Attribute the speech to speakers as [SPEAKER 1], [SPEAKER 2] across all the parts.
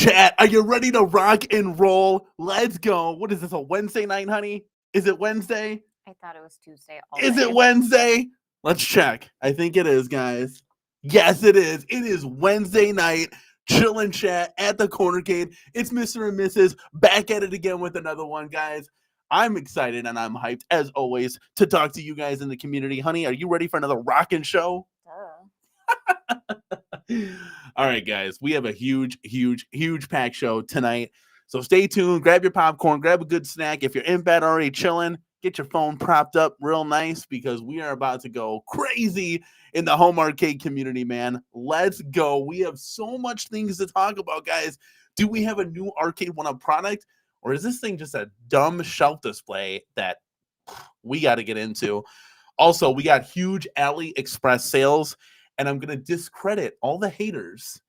[SPEAKER 1] Chat, are you ready to rock and roll? Let's go. What is this, a Wednesday night, honey? Is it Wednesday?
[SPEAKER 2] I thought it was Tuesday.
[SPEAKER 1] Is it Wednesday? Let's check. I think it is, guys. Yes, it is. It is Wednesday night. Chillin' chat at the CornerCade. It's Mr. and Mrs. back at it again with another one, guys. I'm excited and I'm hyped, as always, to talk to you guys in the community. Honey, are you ready for another rockin' show? All right, guys, we have a huge pack show tonight. So stay tuned, grab your popcorn, grab a good snack. If you're in bed already chilling, get your phone propped up real nice because we are about to go crazy in the home arcade community, man. Let's go. We have so much things to talk about, guys. Do we have a new Arcade1up product, or is this thing just a dumb shelf display that we got to get into? Also, we got huge AliExpress sales, and I'm going to discredit all the haters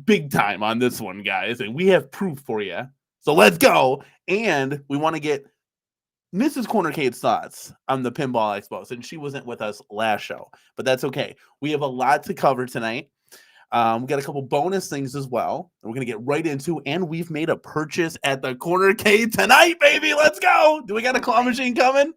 [SPEAKER 1] big time on this one, guys. And we have proof for you. So let's go. And we want to get Mrs. CornerCade's thoughts on the Pinball Expo, since she wasn't with us last show. But that's okay. We have a lot to cover tonight. We got a couple bonus things as well. We're going to get right into, and we've made a purchase at the CornerCade tonight, baby. Let's go. Do we got a claw machine coming?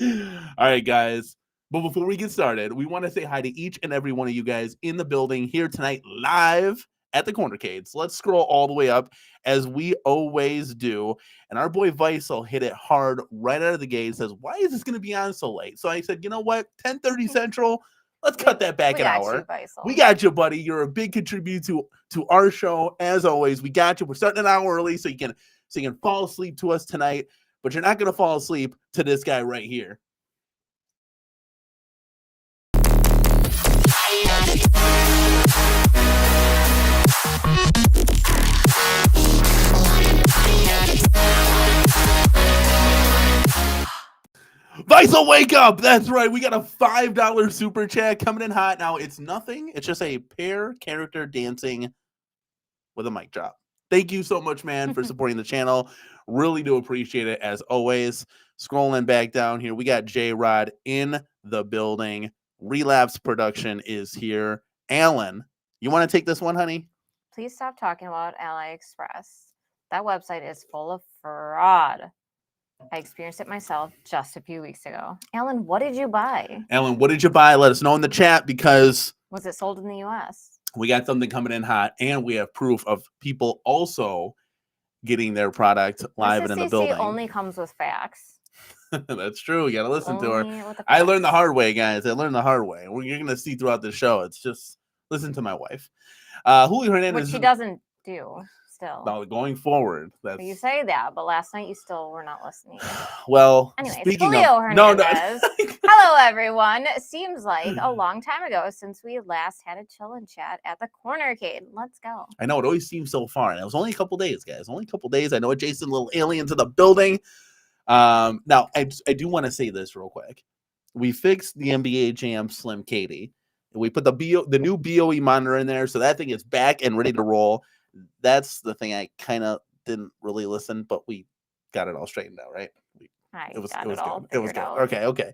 [SPEAKER 1] All right, guys. But before we get started, we want to say hi to each and every one of you guys in the building here tonight live at the CornerCade. So let's scroll all the way up as we always do. And our boy Vice will hit it hard right out of the gate. Says, why is this going to be on so late? So I said, you know what? 10:30 Central. Let's cut that back an hour. We got you, buddy. You're a big contributor to our show. As always, we got you. We're starting an hour early so you can fall asleep to us tonight. But you're not going to fall asleep to this guy right here. Vice will wake up. That's right. We got a $5 super chat coming in hot. Now, it's nothing. It's just a pair character dancing with a mic drop. Thank you so much, man, for supporting the channel. Really do appreciate it, as always. Scrolling back down here, we got J-Rod in the building. Relapse Production is here. Alan, you want to take this one, honey?
[SPEAKER 2] Please stop talking about AliExpress. That website is full of fraud. I experienced it myself just a few weeks ago. Alan, what did you buy?
[SPEAKER 1] Alan, what did you buy? Let us know in the chat, because
[SPEAKER 2] was it sold in the U.S.?
[SPEAKER 1] We got something coming in hot, and we have proof of people also getting their product live and in the building.
[SPEAKER 2] Only comes with facts.
[SPEAKER 1] That's true. You got to listen to her. I learned the hard way, guys. I learned the hard way. You're going to see throughout the show. It's just listen to my wife. Julio Hernandez.
[SPEAKER 2] Which she doesn't do still.
[SPEAKER 1] No, going forward. That's...
[SPEAKER 2] You say that, but last night you still were not listening.
[SPEAKER 1] Well,
[SPEAKER 2] anyways,
[SPEAKER 1] speaking
[SPEAKER 2] Julio
[SPEAKER 1] of...
[SPEAKER 2] Hernandez. Hello, everyone. It seems like a long time ago since we last had a chill and chat at the CornerCade. Let's go.
[SPEAKER 1] I know. It always seems so far. And it was only a couple days, guys. Only a couple days. I know Jason, little alien to the building. Now, I do want to say this real quick. We fixed the NBA Jam Slim Katie. We put the new BOE monitor in there, so that thing is back and ready to roll. That's the thing I kind of didn't really listen, but we got it all straightened out, right?
[SPEAKER 2] I
[SPEAKER 1] It
[SPEAKER 2] got
[SPEAKER 1] was
[SPEAKER 2] it all
[SPEAKER 1] good. It was
[SPEAKER 2] figured
[SPEAKER 1] good.
[SPEAKER 2] out.
[SPEAKER 1] Okay.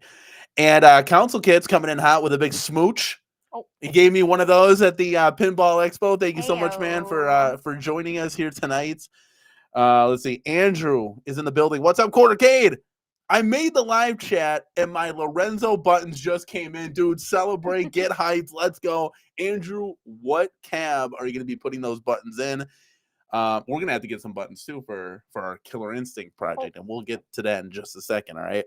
[SPEAKER 1] And Council Kid's coming in hot with a big smooch.
[SPEAKER 2] Oh,
[SPEAKER 1] He gave me one of those at the Pinball Expo. Thank you so much, man,
[SPEAKER 2] Heyo.
[SPEAKER 1] for joining us here tonight. Let's see. Andrew is in the building. What's up, CornerCade? I made the live chat and my Lorenzo buttons just came in. Dude, celebrate, get hyped. Let's go. Andrew, what cab are you going to be putting those buttons in? We're going to have to get some buttons too for our Killer Instinct project, and we'll get to that in just a second, all right?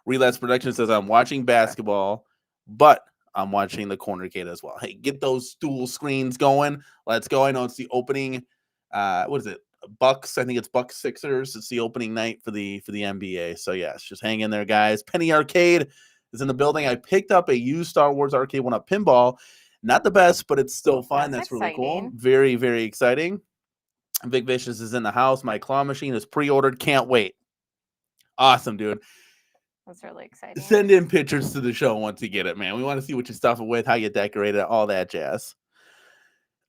[SPEAKER 1] Relapse Production says, I'm watching basketball, but I'm watching the CornerCade as well. Hey, get those dual screens going. Let's go. I know it's the opening. What is it? Bucks. I think it's Bucks Sixers. It's the opening night for the NBA. So yes, just hang in there, guys. Penny Arcade is in the building. I picked up a used Star Wars Arcade1up pinball. Not the best, but it's still fun. That's really cool. Very, very exciting. Big Vicious is in the house. My claw machine is pre-ordered. Can't wait. Awesome, dude.
[SPEAKER 2] That's really exciting.
[SPEAKER 1] Send in pictures to the show once you get it, man. We want to see what you stuff it with, how you decorate it, all that jazz.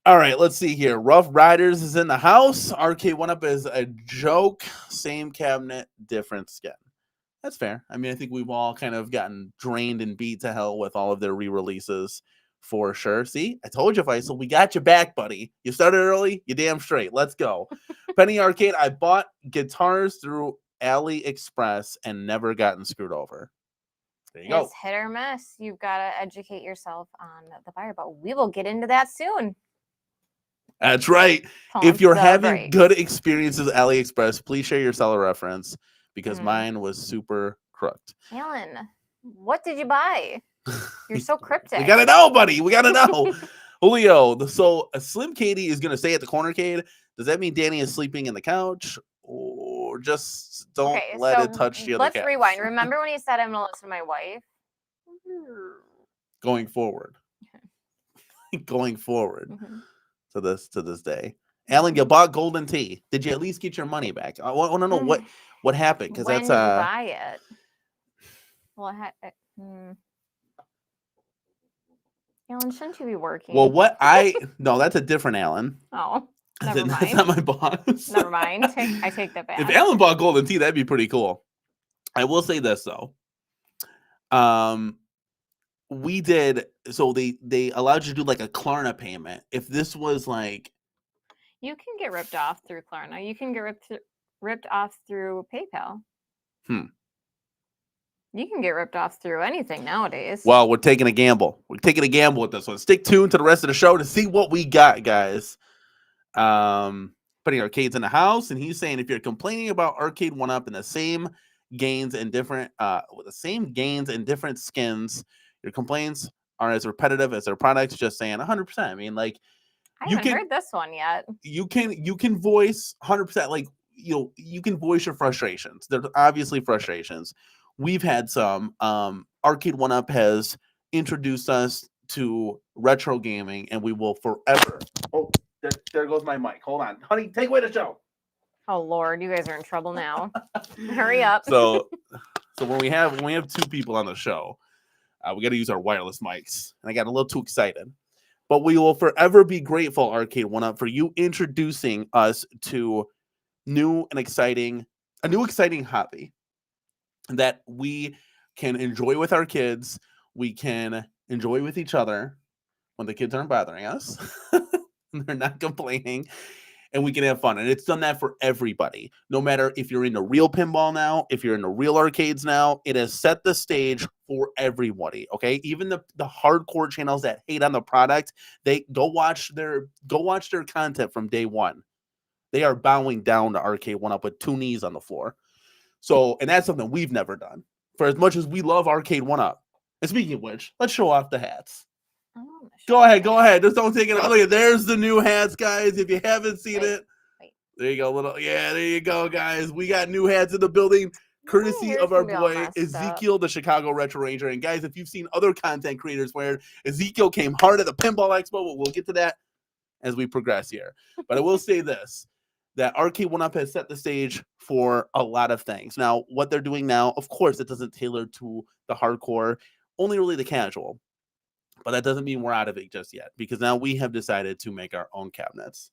[SPEAKER 1] All right, let's see here. Rough Riders is in the house. Arcade1up is a joke. Same cabinet, different skin. That's fair. I mean, I think we've all kind of gotten drained and beat to hell with all of their re-releases for sure. See, I told you, Faisal, we got you back, buddy. You started early, you damn straight. Let's go. Penny Arcade, I bought guitars through AliExpress and never gotten screwed over. There you go.
[SPEAKER 2] It's hit or miss. You've got to educate yourself on the buyer, but we will get into that soon.
[SPEAKER 1] That's right. If you're having good experiences with AliExpress, please share your seller reference because mine was super crooked.
[SPEAKER 2] Alan, what did you buy? You're so cryptic.
[SPEAKER 1] We got to know, buddy. We got to know. Julio, so Slim Katie is going to stay at the CornerCade. Does that mean Danny is sleeping in the couch? Or just don't let it touch the other
[SPEAKER 2] Let's
[SPEAKER 1] cats?
[SPEAKER 2] rewind. Remember when he said I'm going to listen to my wife?
[SPEAKER 1] Going forward. Going forward. To this day. Alan, you bought golden tea. Did you at least get your money back? I want to know what happened, because that's
[SPEAKER 2] when did you buy it? Well, Alan, shouldn't you be working?
[SPEAKER 1] Well, no, that's a different Alan.
[SPEAKER 2] Oh, never mind.
[SPEAKER 1] That's not my boss.
[SPEAKER 2] Never mind. I take that back.
[SPEAKER 1] If Alan bought golden tea, that'd be pretty cool. I will say this though. We did, so they allowed you to do like a Klarna payment. If this was like,
[SPEAKER 2] you can get ripped off through Klarna. You can get ripped off through PayPal. You can get ripped off through anything nowadays.
[SPEAKER 1] Well, we're taking a gamble. We're taking a gamble with this one. Stick tuned to the rest of the show to see what we got, guys. Putting Arcade's in the house, and he's saying if you're complaining about Arcade1up and the same gains and different skins, your complaints are as repetitive as their products. Just saying 100%. I mean, like,
[SPEAKER 2] I haven't heard this one yet.
[SPEAKER 1] You can voice 100%. Like, you can voice your frustrations. There's obviously frustrations. We've had some. Arcade1up has introduced us to retro gaming, and we will forever. Oh, there goes my mic. Hold on, honey. Take away the show.
[SPEAKER 2] Oh Lord, you guys are in trouble now. Hurry up.
[SPEAKER 1] So when we have two people on the show, we got to use our wireless mics, and I got a little too excited. But we will forever be grateful, Arcade1up, for you introducing us to a new exciting hobby that we can enjoy with our kids. We can enjoy with each other when the kids aren't bothering us. They're not complaining. And we can have fun. And it's done that for everybody. No matter if you're into real pinball now, if you're into real arcades now, it has set the stage for everybody. Okay. Even the hardcore channels that hate on the product, they go watch their content from day one. They are bowing down to Arcade1up with two knees on the floor. So, and that's something we've never done. For as much as we love Arcade1up. And speaking of which, let's show off the hats. Go ahead. Just don't take it. Oh, look, there's the new hats, guys. If you haven't seen it, there you go. There you go, guys. We got new hats in the building, courtesy of our boy Ezekiel, the Chicago Retro Ranger. And guys, if you've seen other content creators wearing, Ezekiel came hard at the Pinball Expo. We'll get to that as we progress here. But I will say this, that Arcade1up has set the stage for a lot of things. Now, what they're doing now, of course, it doesn't tailor to the hardcore, only really the casual. But that doesn't mean we're out of it just yet, because now we have decided to make our own cabinets.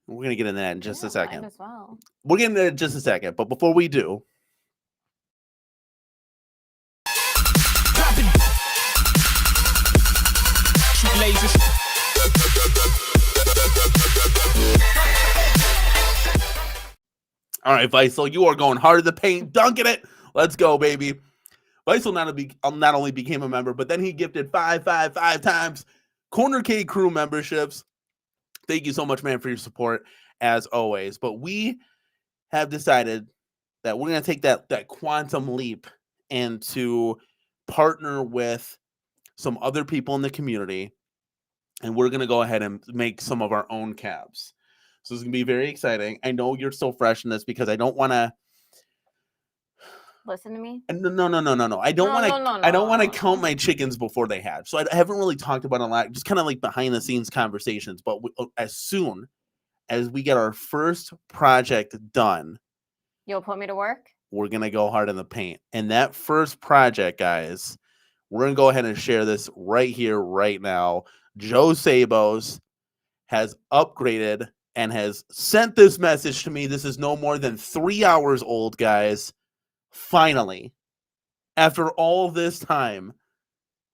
[SPEAKER 1] We're gonna get into that in just a
[SPEAKER 2] Might
[SPEAKER 1] second.
[SPEAKER 2] as well.
[SPEAKER 1] We're getting into it in just a second, but before we do, all right, Vice, you are going hard in the paint, dunking it. Let's go, baby. Vice not only became a member, but then he gifted 5 times CornerCade crew memberships. Thank you so much, man, for your support as always. But we have decided that we're going to take that quantum leap and to partner with some other people in the community, and we're going to go ahead and make some of our own cabs. So it's going to be very exciting. I know you're so fresh in this because I don't want to
[SPEAKER 2] listen to me.
[SPEAKER 1] No. I don't want to. I don't want to count my chickens before they hatch. So I haven't really talked about a lot, just kind of like behind the scenes conversations. But as soon as we get our first project done,
[SPEAKER 2] you'll put me to work.
[SPEAKER 1] We're gonna go hard in the paint. And that first project, guys, we're gonna go ahead and share this right here, right now. Joe Sabos has upgraded and has sent this message to me. This is no more than 3 hours old, guys. Finally, after all this time,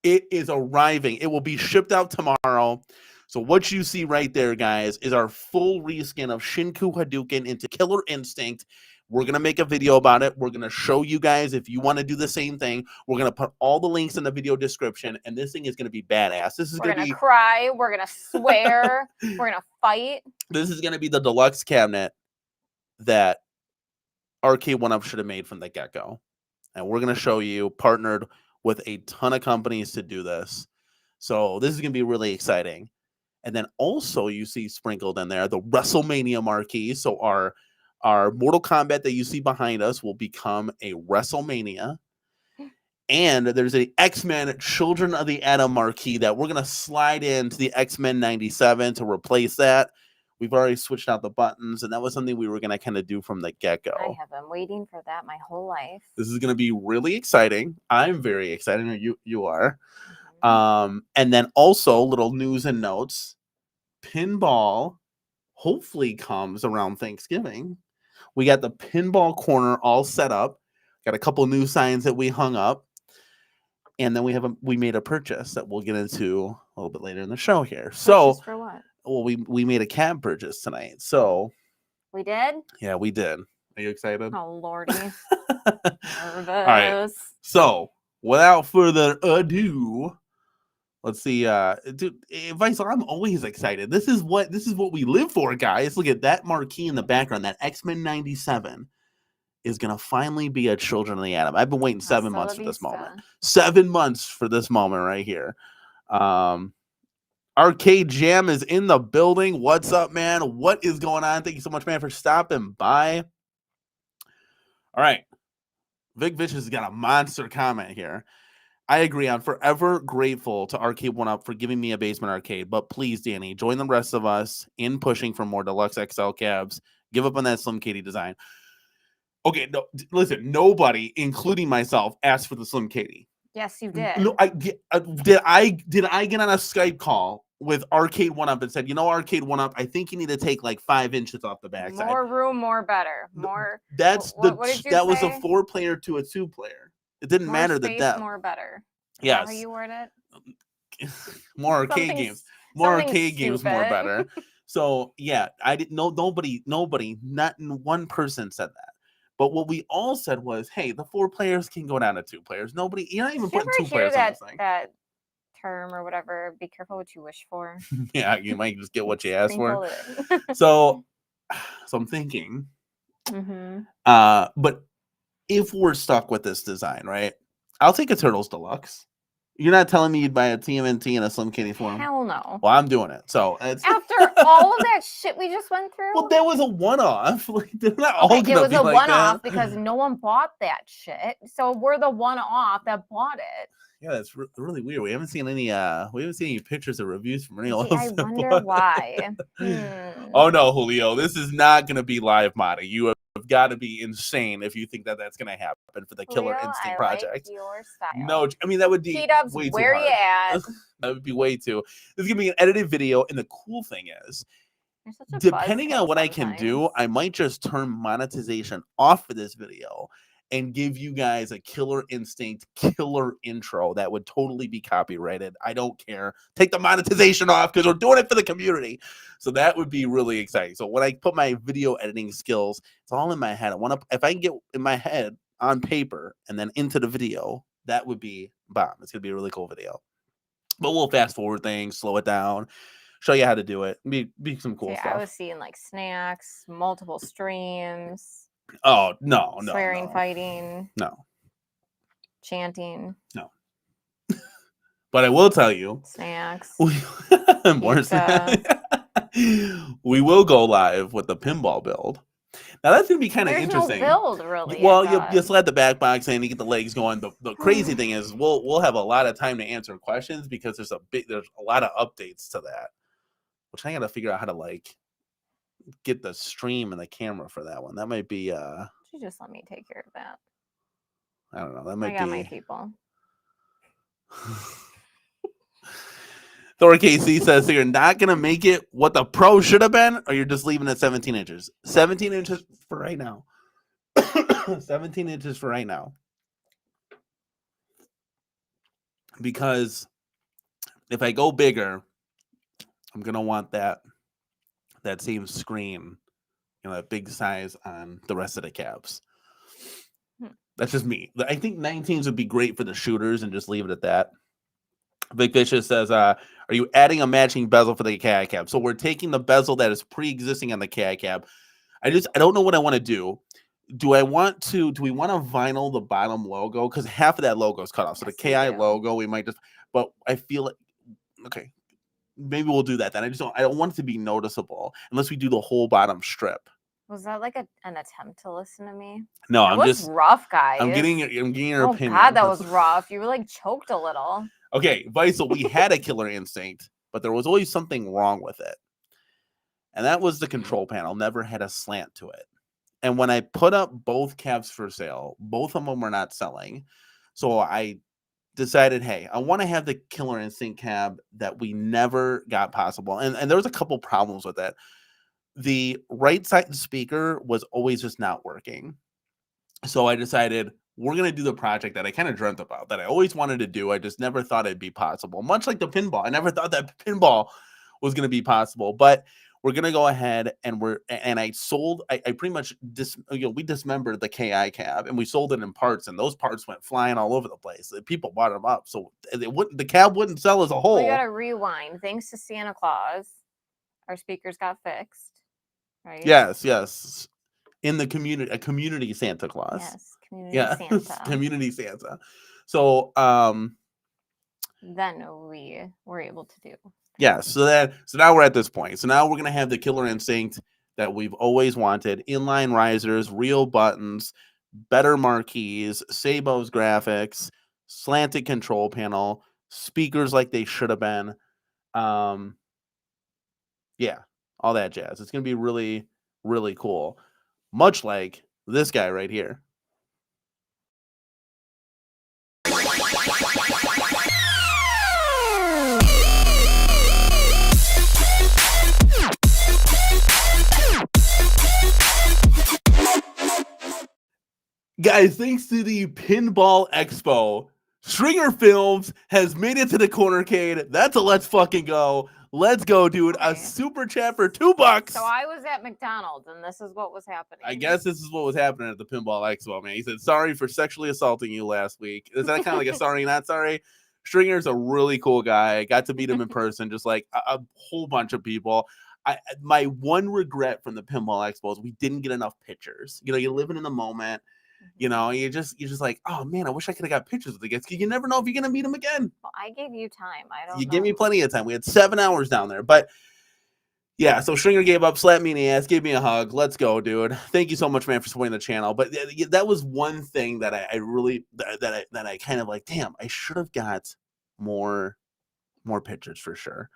[SPEAKER 1] it is arriving. It will be shipped out tomorrow. So what you see right there, guys, is our full reskin of Shinku Hadouken into Killer Instinct. We're going to make a video about it. We're going to show you guys if you want to do the same thing. We're going to put all the links in the video description, and this thing is going to be badass. This is
[SPEAKER 2] We're going to cry. We're going to swear. We're going to fight. This
[SPEAKER 1] is going to be the deluxe cabinet that Arcade1up should have made from the get-go. And we're going to show you, partnered with a ton of companies to do this. So this is going to be really exciting. And then also you see sprinkled in there the WrestleMania marquee. So our Mortal Kombat that you see behind us will become a WrestleMania. And there's a X-Men Children of the Atom marquee that we're going to slide into the X-Men 97 to replace that. We've already switched out the buttons, and that was something we were going to kind of do from the get-go.
[SPEAKER 2] I have been waiting for that my whole life.
[SPEAKER 1] This is going to be really exciting. I'm very excited. You are. And then also, little news and notes. Pinball hopefully comes around Thanksgiving. We got the pinball corner all set up. Got a couple new signs that we hung up. And then we made a purchase that we'll get into a little bit later in the show here. So
[SPEAKER 2] for what?
[SPEAKER 1] Well, we made a cab purchase tonight. So
[SPEAKER 2] we did?
[SPEAKER 1] Yeah, we did. Are you excited?
[SPEAKER 2] Oh, Lordy.
[SPEAKER 1] Nervous. All right. So without further ado, let's see. Dude, Vice, I'm always excited. This is what we live for, guys. Look at that marquee in the background. That X-Men 97 is gonna finally be a Children of the Atom. I've been waiting 7 months for this moment. 7 months for this moment right here. Arcade Jam is in the building. What's up, man? What is going on? Thank you so much, man, for stopping by. All right. Vic Vicious has got a monster comment here. I agree. I'm forever grateful to Arcade1up for giving me a basement arcade. But please, Danny, join the rest of us in pushing for more deluxe XL cabs. Give up on that Slim Katie design. Okay, no, listen, nobody, including myself, asked for the Slim Katie.
[SPEAKER 2] Yes, you did.
[SPEAKER 1] No, did I get on a Skype call with Arcade1up and said, Arcade1up, I think you need to take like 5 inches off the backside.
[SPEAKER 2] More room, more better. More.
[SPEAKER 1] What was a 4-player to a 2-player. It didn't matter the depth.
[SPEAKER 2] More better.
[SPEAKER 1] Yes.
[SPEAKER 2] How you word it?
[SPEAKER 1] More arcade games. More arcade games, more better. So yeah, I didn't know. Nobody, not one person said that. But what we all said was, hey, the 4 players can go down to 2 players. You're not even putting 2 players on this thing.
[SPEAKER 2] That term or whatever, be careful what you wish for.
[SPEAKER 1] Yeah, you might just get what you ask for. So I'm thinking, but if we're stuck with this design, right, I'll take a Turtles Deluxe. You're not telling me you'd buy a TMNT and a Slim Kitty for him?
[SPEAKER 2] Hell no.
[SPEAKER 1] Well, I'm doing it. So
[SPEAKER 2] after all of that shit we just went through.
[SPEAKER 1] Well, that was a one-off. Like, they're not all gonna be like that.
[SPEAKER 2] It was a one-off because no one bought that shit. So we're the one-off that bought it.
[SPEAKER 1] Yeah, that's really weird. We haven't seen any pictures or reviews from any of
[SPEAKER 2] I wonder why.
[SPEAKER 1] Oh no, Julio, this is not going to be live modding. You have got to be insane if you think that that's going to happen for the Killer Instinct project.
[SPEAKER 2] Like your style.
[SPEAKER 1] No, I mean that would be way too hard.
[SPEAKER 2] Where you at?
[SPEAKER 1] That would be way too. This is going to be an edited video, and the cool thing is,
[SPEAKER 2] You're such a
[SPEAKER 1] depending on
[SPEAKER 2] buzzkill
[SPEAKER 1] what I can do,
[SPEAKER 2] sometimes.
[SPEAKER 1] I might just turn monetization off for this video and give you guys a Killer Instinct killer intro that would totally be copyrighted. I don't care. Take the monetization off because we're doing it for the community. So that would be really exciting. So when I put my video editing skills, it's all in my head. I want to, if I can get in my head on paper and then into the video, that would be bomb. It's going to be a really cool video. But we'll fast forward things, slow it down, show you how to do it. Be some cool
[SPEAKER 2] See,
[SPEAKER 1] stuff.
[SPEAKER 2] I was seeing like snacks, multiple streams.
[SPEAKER 1] Oh, no.
[SPEAKER 2] Swearing, fighting.
[SPEAKER 1] No.
[SPEAKER 2] Chanting.
[SPEAKER 1] No. But I will tell you.
[SPEAKER 2] Snacks.
[SPEAKER 1] More snacks. We will go live with the pinball build. Now that's gonna be kind of interesting.
[SPEAKER 2] No build, really.
[SPEAKER 1] Well, you slide the back box in, you get the legs going. The crazy thing is, we'll have a lot of time to answer questions because there's a lot of updates to that, which I gotta figure out how to like get the stream and the camera for that one. That might be.
[SPEAKER 2] You just let me take care of that.
[SPEAKER 1] I don't know. That might be.
[SPEAKER 2] I got my people.
[SPEAKER 1] Thor KC says, so you're not going to make it what the Pro should have been, or you're just leaving it 17 inches? 17 inches for right now. 17 inches for right now. Because if I go bigger, I'm going to want that same screen, that big size on the rest of the cabs. That's just me. I think 19s would be great for the shooters and just leave it at that. Big Vicious says, are you adding a matching bezel for the KI cab? So we're taking the bezel that is pre-existing on the KI cab. I don't know what I want to do. Do we want to vinyl the bottom logo? Because half of that logo is cut off. So the KI logo, we might just, but I feel like, okay, maybe we'll do that then. I don't want it to be noticeable unless we do the whole bottom strip.
[SPEAKER 2] Was that like an attempt to listen to me?
[SPEAKER 1] No,
[SPEAKER 2] that was rough, guys.
[SPEAKER 1] I'm getting your opinion.
[SPEAKER 2] God, that was rough. You were like choked a little.
[SPEAKER 1] Okay, Vice, we had a Killer Instinct, but there was always something wrong with it. And that was the control panel, never had a slant to it. And when I put up both cabs for sale, both of them were not selling. So I decided, hey, I want to have the Killer Instinct cab that we never got possible. And there was a couple problems with it. The right side speaker was always just not working. So I decided we're going to do the project that I kind of dreamt about, that I always wanted to do. I just never thought it'd be possible. Much like the pinball. I never thought that pinball was going to be possible. But we're going to go ahead and I pretty much, we dismembered the KI cab and we sold it in parts, and those parts went flying all over the place. People bought them up. So the cab wouldn't sell as a whole.
[SPEAKER 2] We got to rewind. Thanks to Santa Claus, our speakers got fixed. Right?
[SPEAKER 1] Yes. In the community, a community Santa Claus.
[SPEAKER 2] Yes, community Santa.
[SPEAKER 1] Community Santa. So
[SPEAKER 2] then we were able to do.
[SPEAKER 1] Yeah, so now we're at this point. So now we're gonna have the Killer Instinct that we've always wanted: inline risers, real buttons, better marquees, Sabo's graphics, slanted control panel, speakers like they should have been. Yeah, all that jazz. It's gonna be really, really cool. Much like this guy right here. Guys, thanks to the Pinball Expo, Stringer Films has made it to the CornerCade. That's a let's fucking go. Let's go, dude. Okay. A super chat for $2.
[SPEAKER 2] So I was at McDonald's, and this is what was happening.
[SPEAKER 1] I guess this is what was happening at the Pinball Expo, man. He said, sorry for sexually assaulting you last week. Is that kind of like a sorry, not sorry? Stringer's a really cool guy. I got to meet him in person, just like a whole bunch of people. My one regret from the Pinball Expo is we didn't get enough pictures. You're living in the moment. You're just like, oh man, I wish I could have got pictures with the guys. You never know if you're gonna meet them again.
[SPEAKER 2] Well, I gave you time.
[SPEAKER 1] You gave me plenty of time. We had 7 hours down there, but yeah. So Stringer gave up, slapped me in the ass, gave me a hug. Let's go, dude. Thank you so much, man, for supporting the channel. But that was one thing that I really that I kind of like. Damn, I should have got more pictures for sure.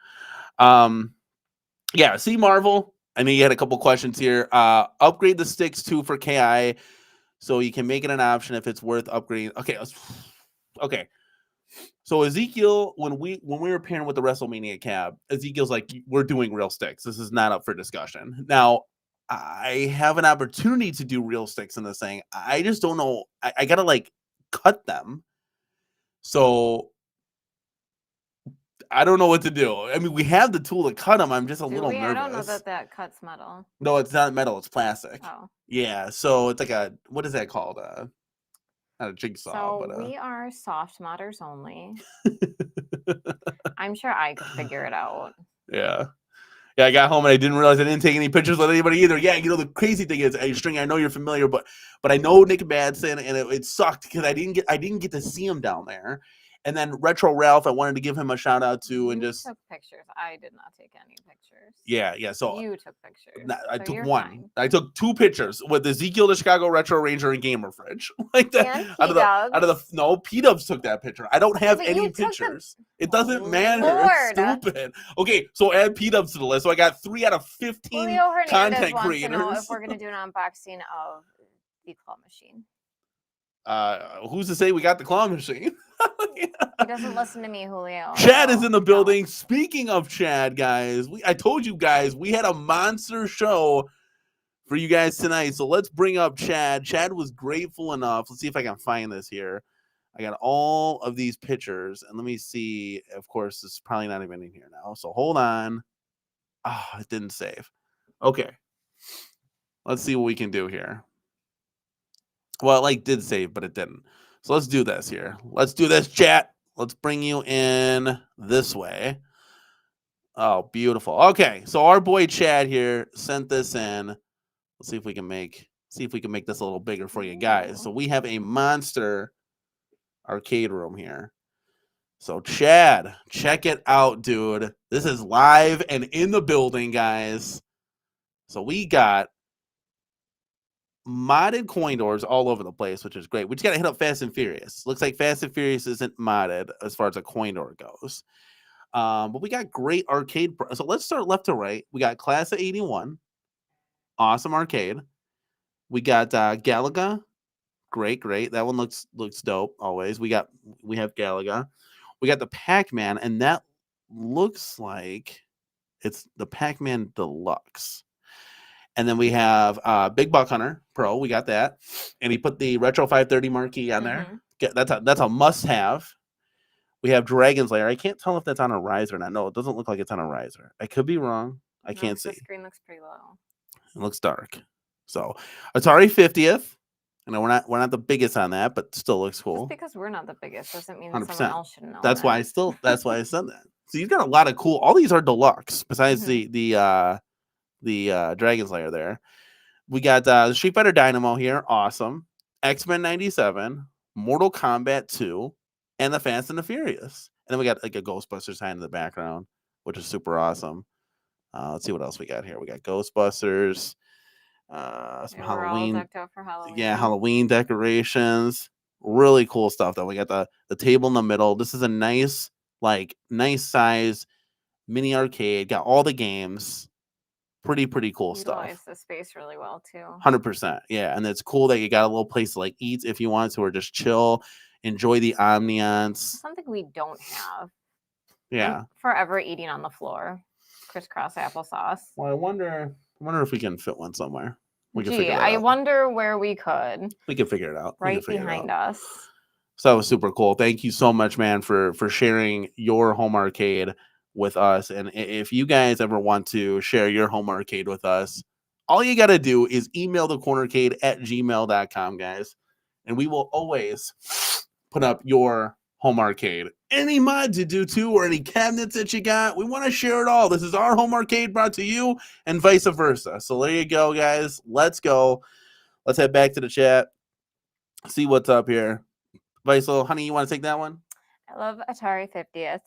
[SPEAKER 1] Yeah. See Marvel. I know you had a couple questions here. Upgrade the sticks too for KI. So you can make it an option if it's worth upgrading. Okay. So Ezekiel, when we were pairing with the WrestleMania cab, Ezekiel's like, we're doing real sticks. This is not up for discussion. Now, I have an opportunity to do real sticks in this thing. I just don't know. I gotta like cut them. So I don't know what to do. I mean, we have the tool to cut them. I'm just a little nervous.
[SPEAKER 2] I don't know that cuts metal.
[SPEAKER 1] No, it's not metal. It's plastic.
[SPEAKER 2] Oh.
[SPEAKER 1] Yeah. So it's like what is that called? Not a jigsaw.
[SPEAKER 2] So
[SPEAKER 1] but
[SPEAKER 2] we are soft modders only. I'm sure I could figure it out.
[SPEAKER 1] Yeah. Yeah, I got home and I didn't realize I didn't take any pictures with anybody either. Yeah, you know, the crazy thing is, String, I know you're familiar, but I know Nick Madsen, and it sucked because I didn't get to see him down there. And then Retro Ralph, I wanted to give him a shout out to, and just
[SPEAKER 2] took pictures. I did not take any pictures.
[SPEAKER 1] Yeah. So
[SPEAKER 2] you took pictures.
[SPEAKER 1] I took one. Fine. I took 2 pictures with Ezekiel, the Chicago Retro Ranger, and Gamer Fridge. Like that. No, P-Dubs took that picture. I don't have any pictures. It doesn't matter. It's stupid. Okay, so add P-Dubs to the list. So I got 3 out of 15 content creators. To know
[SPEAKER 2] if we're gonna do an unboxing of the claw machine.
[SPEAKER 1] Who's to say we got the claw machine?
[SPEAKER 2] He doesn't listen to me, Julio.
[SPEAKER 1] Chad is in the building. Speaking of Chad, guys, I told you guys we had a monster show for you guys tonight. So let's bring up Chad. Chad was grateful enough. Let's see if I can find this here. I got all of these pictures, and let me see. Of course, it's probably not even in here now. So hold on. It didn't save. Okay. Let's see what we can do here. Well, it did save, but it didn't. So let's do this here. Let's do this, chat. Let's bring you in this way. Oh, beautiful. Okay, so our boy Chad here sent this in. Let's see if we can make this a little bigger for you guys. So we have a monster arcade room here. So Chad, check it out, dude. This is live and in the building, guys. So we got modded coin doors all over the place, which is great. We just gotta hit up Fast and Furious. Looks like Fast and Furious isn't modded as far as a coin door goes. But we got great arcade. So let's start left to right. We got Class of 81. Awesome arcade. We got Galaga. Great. That one looks dope always. We have Galaga. We got the Pac-Man, and that looks like it's the Pac-Man Deluxe. And then we have Big Buck Hunter Pro. We got that. And he put the Retro 530 marquee on there. That's a must-have. We have Dragon's Lair. I can't tell if that's on a riser or not. No, it doesn't look like it's on a riser. I could be wrong. I can't see.
[SPEAKER 2] The screen looks pretty low.
[SPEAKER 1] It looks dark. So Atari 50th. I know we're not the biggest on that, but still looks cool.
[SPEAKER 2] Just because we're not the biggest doesn't mean that
[SPEAKER 1] 100%.
[SPEAKER 2] someone else should know.
[SPEAKER 1] That's why I said that. So you've got a lot of cool. All these are deluxe. Besides the Dragon's Lair there. We got the Street Fighter Dynamo here. Awesome. X-Men 97, Mortal Kombat 2, and the Fast and the Furious. And then we got a Ghostbusters sign in the background, which is super awesome. Let's see what else we got here. We got Ghostbusters. Some Halloween.
[SPEAKER 2] All decked out for Halloween.
[SPEAKER 1] Yeah, Halloween decorations. Really cool stuff though. We got the table in the middle. This is a nice size mini arcade. Got all the games. Pretty cool stuff.
[SPEAKER 2] Utilize the space really well too.
[SPEAKER 1] 100%. Yeah, and it's cool that you got a little place to eat if you want to, or just chill, enjoy the ambiance.
[SPEAKER 2] Something we don't have.
[SPEAKER 1] Yeah.
[SPEAKER 2] I'm forever eating on the floor. Crisscross applesauce.
[SPEAKER 1] Well, I wonder if we can fit one somewhere.
[SPEAKER 2] I wonder where we could.
[SPEAKER 1] We can figure it out.
[SPEAKER 2] Right behind us.
[SPEAKER 1] So that was super cool. Thank you so much, man, for sharing your home arcade with us. And if you guys ever want to share your home arcade with us, all you got to do is email the cornercade@gmail.com, guys. And we will always put up your home arcade. Any mods you do too, or any cabinets that you got, we want to share it all. This is our home arcade brought to you, and vice versa. So there you go, guys. Let's go. Let's head back to the chat. See what's up here. Vice, honey, you want to take that one?
[SPEAKER 2] I love Atari 50th.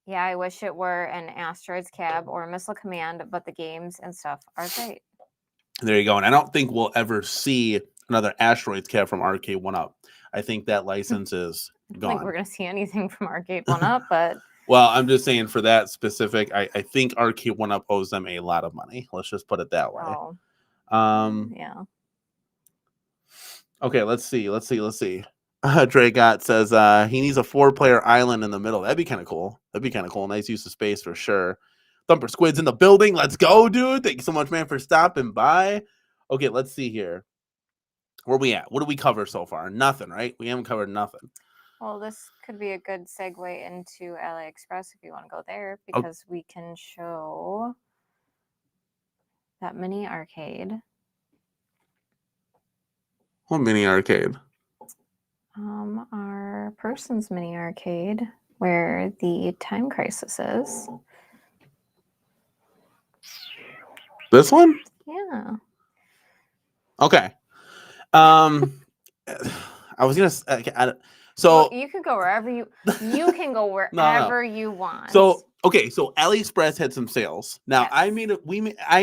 [SPEAKER 2] Yeah, I wish it were an Asteroids Cab or Missile Command, but the games and stuff are great.
[SPEAKER 1] There you go. And I don't think we'll ever see another Asteroids Cab from Arcade1up. I think that license is gone.
[SPEAKER 2] I don't think we're going to see anything from Arcade1up, but...
[SPEAKER 1] Well, I'm just saying for that specific, I think Arcade1up owes them a lot of money. Let's just put it that way.
[SPEAKER 2] Oh. Yeah.
[SPEAKER 1] Okay, let's see. Dragot says he needs a 4-player island in the middle. That'd be kind of cool. Nice use of space for sure. Thumper Squid's in the building. Let's go, dude. Thank you so much, man, for stopping by. Okay, let's see here. Where we at? What do we cover so far? Nothing, right? We haven't covered nothing.
[SPEAKER 2] Well, this could be a good segue into AliExpress if you want to go there, because we can show that mini arcade.
[SPEAKER 1] What mini arcade?
[SPEAKER 2] Our person's mini arcade, where the Time Crisis is.
[SPEAKER 1] This one?
[SPEAKER 2] Yeah.
[SPEAKER 1] Okay. I was gonna. So
[SPEAKER 2] well, you can go wherever you can go wherever you want.
[SPEAKER 1] So okay, so AliExpress had some sales. Now
[SPEAKER 2] Yes.
[SPEAKER 1] I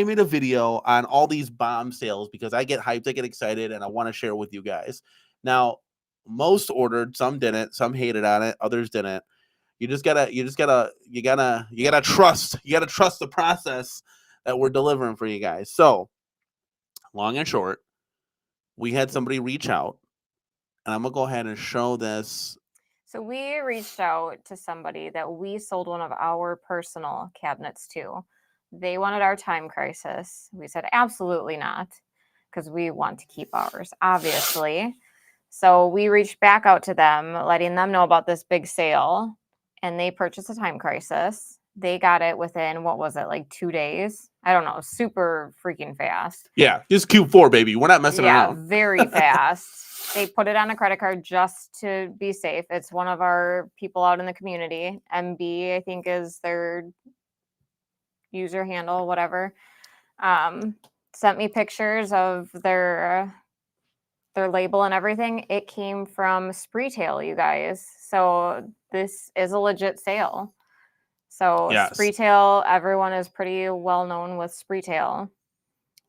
[SPEAKER 1] made a video on all these bomb sales because I get hyped, I get excited, and I want to share with you guys. Now, most ordered, some didn't, some hated on it, others didn't. You gotta trust the process that we're delivering for you guys. So, long and short, we had somebody reach out, and I'm gonna go ahead and show this.
[SPEAKER 2] So we reached out to somebody that we sold one of our personal cabinets to. They wanted our Time Crisis. We said absolutely not, because we want to keep ours, obviously. So we reached back out to them, letting them know about this big sale, and they purchased a Time Crisis. They got it within, what was it, like 2 days? I don't know, super freaking fast.
[SPEAKER 1] Yeah, this Q4, baby. We're not messing around.
[SPEAKER 2] Yeah, very fast. They put it on a credit card just to be safe. It's one of our people out in the community. MB, I think, is their user handle, whatever. Sent me pictures of their label and everything. It came from Spreetail, you guys. So this is a legit sale. So yes. Spreetail, everyone is pretty well known with Spreetail.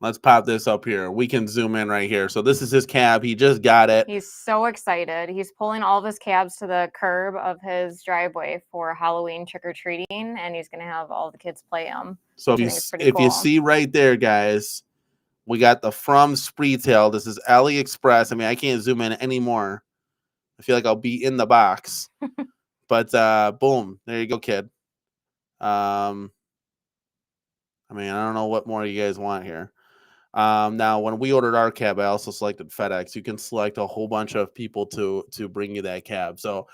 [SPEAKER 1] Let's pop this up here. We can zoom in right here. So this is his cab. He just got it.
[SPEAKER 2] He's so excited. He's pulling all of his cabs to the curb of his driveway for Halloween trick-or-treating, and he's going to have all the kids play them.
[SPEAKER 1] So if you see right there, guys, we got the from Spreetail. This is AliExpress. I mean, I can't zoom in anymore. I feel like I'll be in the box. But boom, there you go, kid. I mean, I don't know what more you guys want here. Now, when we ordered our cab, I also selected FedEx. You can select a whole bunch of people to bring you that cab. So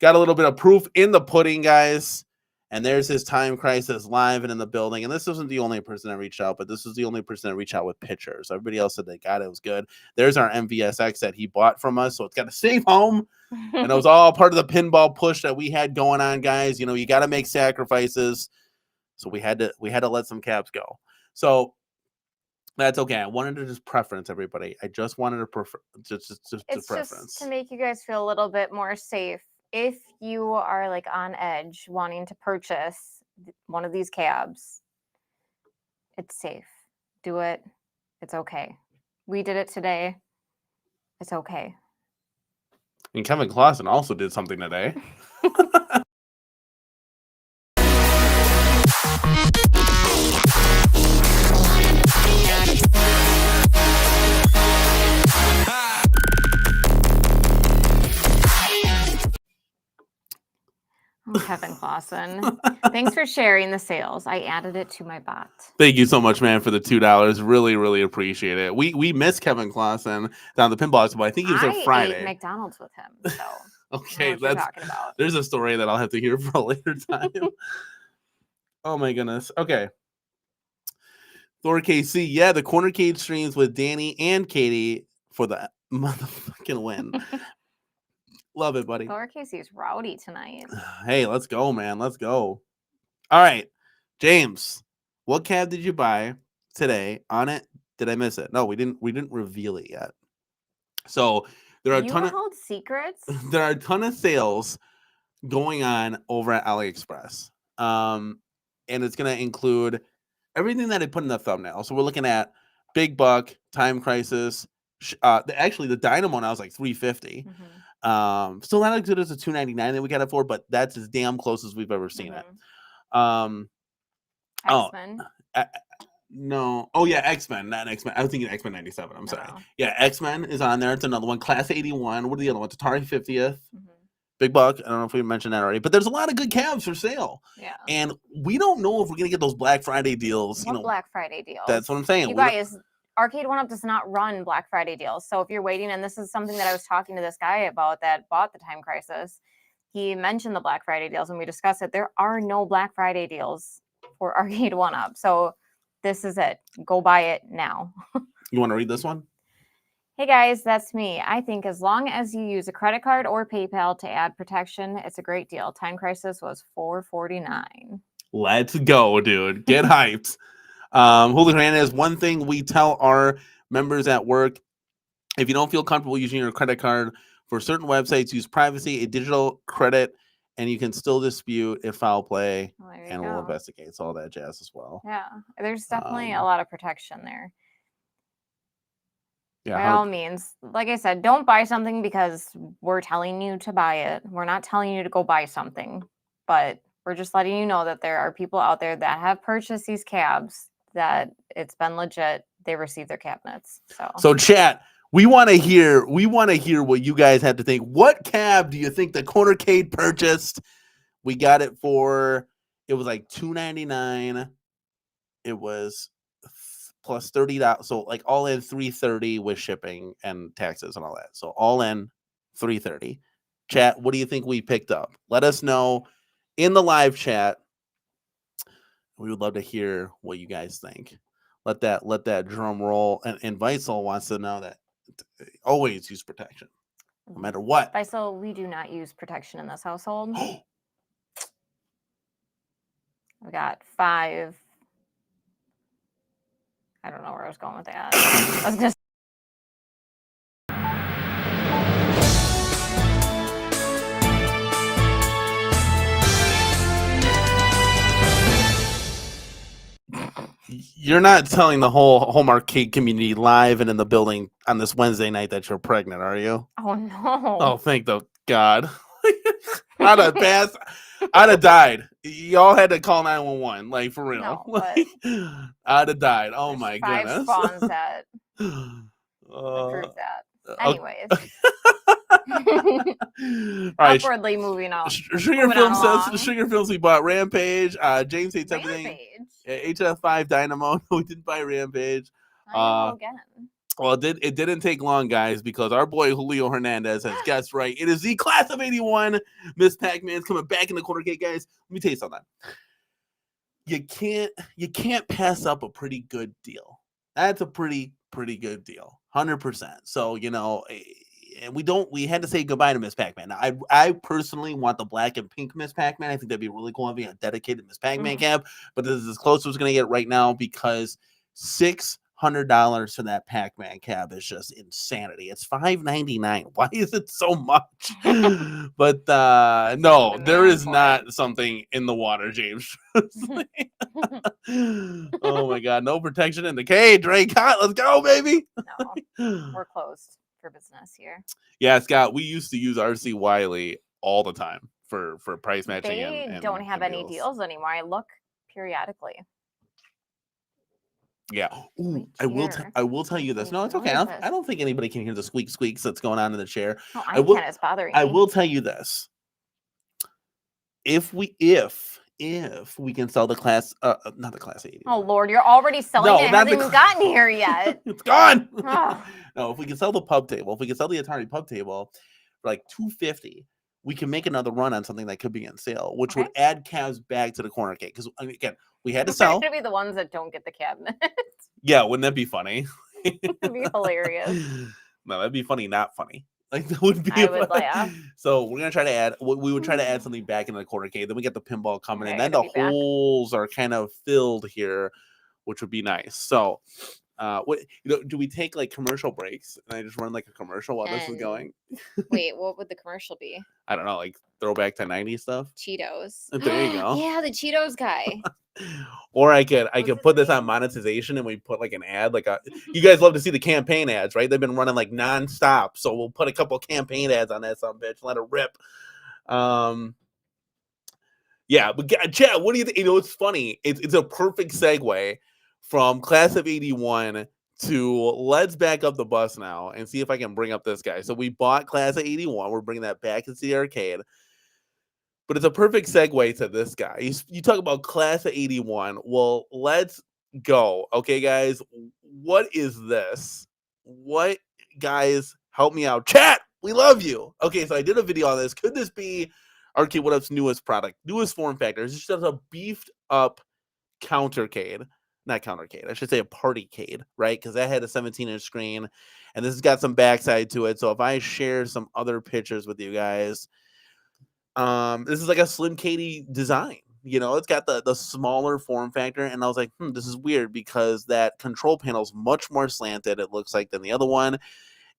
[SPEAKER 1] got a little bit of proof in the pudding, guys. And there's his Time Crisis live and in the building. And this wasn't the only person that reached out, but this was the only person that reached out with pictures. Everybody else said they got it. It was good. There's our MVSX that he bought from us. So it's got a safe home. And it was all part of the pinball push that we had going on, guys. You know, you got to make sacrifices. So we had to let some cabs go. So that's okay. I wanted to just preference everybody. I just wanted to just
[SPEAKER 2] it's
[SPEAKER 1] preference.
[SPEAKER 2] Just to make you guys feel a little bit more safe. If you are like on edge wanting to purchase one of these cabs, it's safe. Do it. It's okay. We did it today. It's okay.
[SPEAKER 1] And Kevin Clausen also did something today.
[SPEAKER 2] Kevin Clausen. Thanks for sharing the sales. I added it to my bot.
[SPEAKER 1] Thank you so much, man, for the $2. Really, really appreciate it. We miss Kevin Clausen down at the Pinball Expo. I think he was there Friday.
[SPEAKER 2] I ate McDonald's with him. So
[SPEAKER 1] okay, there's a story that I'll have to hear for a later time. Oh my goodness. Okay. Thor KC, yeah, the CornerCade streams with Danny and Katie for the motherfucking win. Love it, buddy.
[SPEAKER 2] Thor KC's rowdy tonight.
[SPEAKER 1] Hey, let's go, man. Let's go. All right, James, what cab did you buy today? On it, did I miss it? No, we didn't reveal it yet. So there are a ton of
[SPEAKER 2] secrets.
[SPEAKER 1] There are a ton of sales going on over at AliExpress, and it's gonna include everything that I put in the thumbnail. So we're looking at Big Buck, Time Crisis. Actually, the Dynamo now is like $350. Still not as good as the $299 that we got it for, but that's as damn close as we've ever seen it.
[SPEAKER 2] X-Men.
[SPEAKER 1] No. Oh yeah, X-Men, not X-Men. I was thinking X-Men 97. I'm sorry.
[SPEAKER 2] No.
[SPEAKER 1] Yeah, X-Men is on there. It's another one. Class 81. What are the other ones? Atari 50th.
[SPEAKER 2] Mhm.
[SPEAKER 1] Big Buck. I don't know if we mentioned that already, but there's a lot of good cabs for sale.
[SPEAKER 2] Yeah.
[SPEAKER 1] And we don't know if we're gonna get those Black Friday deals.
[SPEAKER 2] What Black Friday deals?
[SPEAKER 1] That's what I'm saying.
[SPEAKER 2] You guys, Arcade1up does not run Black Friday deals. So if you're waiting, and this is something that I was talking to this guy about that bought the Time Crisis, he mentioned the Black Friday deals and we discussed it. There are no Black Friday deals for Arcade1up. So this is it. Go buy it now.
[SPEAKER 1] You want to read this one?
[SPEAKER 2] Hey guys, that's me. I think as long as you use a credit card or PayPal to add protection, it's a great deal. Time Crisis was $4.49.
[SPEAKER 1] Let's go, dude. Get hyped. Julio Hernandez, one thing we tell our members at work, if you don't feel comfortable using your credit card for certain websites, use privacy, a digital credit, and you can still dispute if foul play, and we'll investigate. So all that jazz as well.
[SPEAKER 2] Yeah, there's definitely a lot of protection there.
[SPEAKER 1] Yeah,
[SPEAKER 2] by all means, like I said, don't buy something because we're telling you to buy it. We're not telling you to go buy something, but we're just letting you know that there are people out there that have purchased these cabs, that it's been legit. They received their cabinets. So
[SPEAKER 1] chat, we want to hear what you guys have to think. What cab do you think the CornerCade purchased? We got it for, it was like $299. It was plus $30, so like all in $330 with shipping and taxes and all that. So all in $330. Chat, what do you think we picked up? Let us know in the live chat. We would love to hear what you guys think. Let that drum roll. And Weissel wants to know that always use protection, no matter what.
[SPEAKER 2] Weissel, we do not use protection in this household. We got 5. I don't know where I was going with that. I was gonna
[SPEAKER 1] You're not telling the whole home arcade community live and in the building on this Wednesday night that you're pregnant, are you?
[SPEAKER 2] Oh no.
[SPEAKER 1] Oh, thank the God. I'd have passed. I'd have died. Y'all had to call 911, like for real.
[SPEAKER 2] No,
[SPEAKER 1] like, I'd have died. Oh my
[SPEAKER 2] 5
[SPEAKER 1] goodness.
[SPEAKER 2] spawns that prove that. Anyways.
[SPEAKER 1] All right.
[SPEAKER 2] Upwardly moving on.
[SPEAKER 1] Sugar Film says the Sugar Films we bought Rampage. James hates everything. HF5 Dynamo. We didn't buy Rampage.
[SPEAKER 2] Again.
[SPEAKER 1] Well, it didn't take long, guys, because our boy Julio Hernandez has guessed right. It is the class of 81. Miss Pac-Man's coming back in the CornerCade, guys. Let me tell you something. You can't pass up a pretty good deal. That's a pretty good deal. 100%. So, we had to say goodbye to Miss Pac-Man. Now, I personally want the black and pink Miss Pac-Man. I think that'd be really cool having a dedicated Miss Pac-Man cab, but this is as close as we're going to get right now because $600 for that Pac-Man cab is just insanity. It's $599. Why is it so much? But no, there is not something in the water, James. Oh my God, no protection in the cage, Drake. Let's go, baby.
[SPEAKER 2] No, we're closed for business here.
[SPEAKER 1] Yeah, Scott, we used to use RC Wiley all the time for price matching.
[SPEAKER 2] They don't have any deals anymore. I look periodically.
[SPEAKER 1] Yeah. Ooh, I will tell you this. No, it's okay. I don't think anybody can hear the squeaks that's going on in the chair.
[SPEAKER 2] No, I can. It's bothering me.
[SPEAKER 1] I will tell you this. If we can sell the class, not the class 80.
[SPEAKER 2] Oh Lord, you're already selling it. It hasn't even gotten here yet.
[SPEAKER 1] It's gone. No, if we can sell the pub table, if we can sell the Atari pub table for like $250, we can make another run on something that could be on sale, which would add cabs back to the CornerCade. Because again, we had to sell.
[SPEAKER 2] We're gonna be the ones that don't get the cabinet.
[SPEAKER 1] Yeah, wouldn't that be funny?
[SPEAKER 2] It'd be hilarious.
[SPEAKER 1] No, that'd be funny, not funny. Like that would be.
[SPEAKER 2] I would laugh.
[SPEAKER 1] So we're gonna try to add. We would try to add something back into the CornerCade. Then we get the pinball coming in. Then the holes are kind of filled here, which would be nice. So, do we take like commercial breaks and I just run like a commercial while this is going?
[SPEAKER 2] Wait, what would the commercial be?
[SPEAKER 1] I don't know, like throwback to 90s stuff.
[SPEAKER 2] Cheetos.
[SPEAKER 1] There you go.
[SPEAKER 2] Yeah, the Cheetos guy.
[SPEAKER 1] Or I could put this on monetization and we put like an ad, you guys love to see the campaign ads, right? They've been running like nonstop. So we'll put a couple campaign ads on that some bitch, let it rip. Yeah, but Chad, what do you think? It's funny. It's a perfect segue from Class of 81 to let's back up the bus now and see if I can bring up this guy. So we bought Class of 81. We're bringing that back into the arcade. But it's a perfect segue to this guy. You talk about Class of 81. Well, let's go. Okay, guys. What is this? What, guys, help me out. Chat, we love you. Okay, so I did a video on this. Could this be Arcade1up's newest product, newest form factor? It's just a beefed up countercade. Not countercade. I should say a partycade, right? Because that had a 17-inch screen, and this has got some backside to it. So if I share some other pictures with you guys, this is like a Slim Katie design. You know, it's got the smaller form factor, and I was like, this is weird because that control panel is much more slanted, it looks like, than the other one.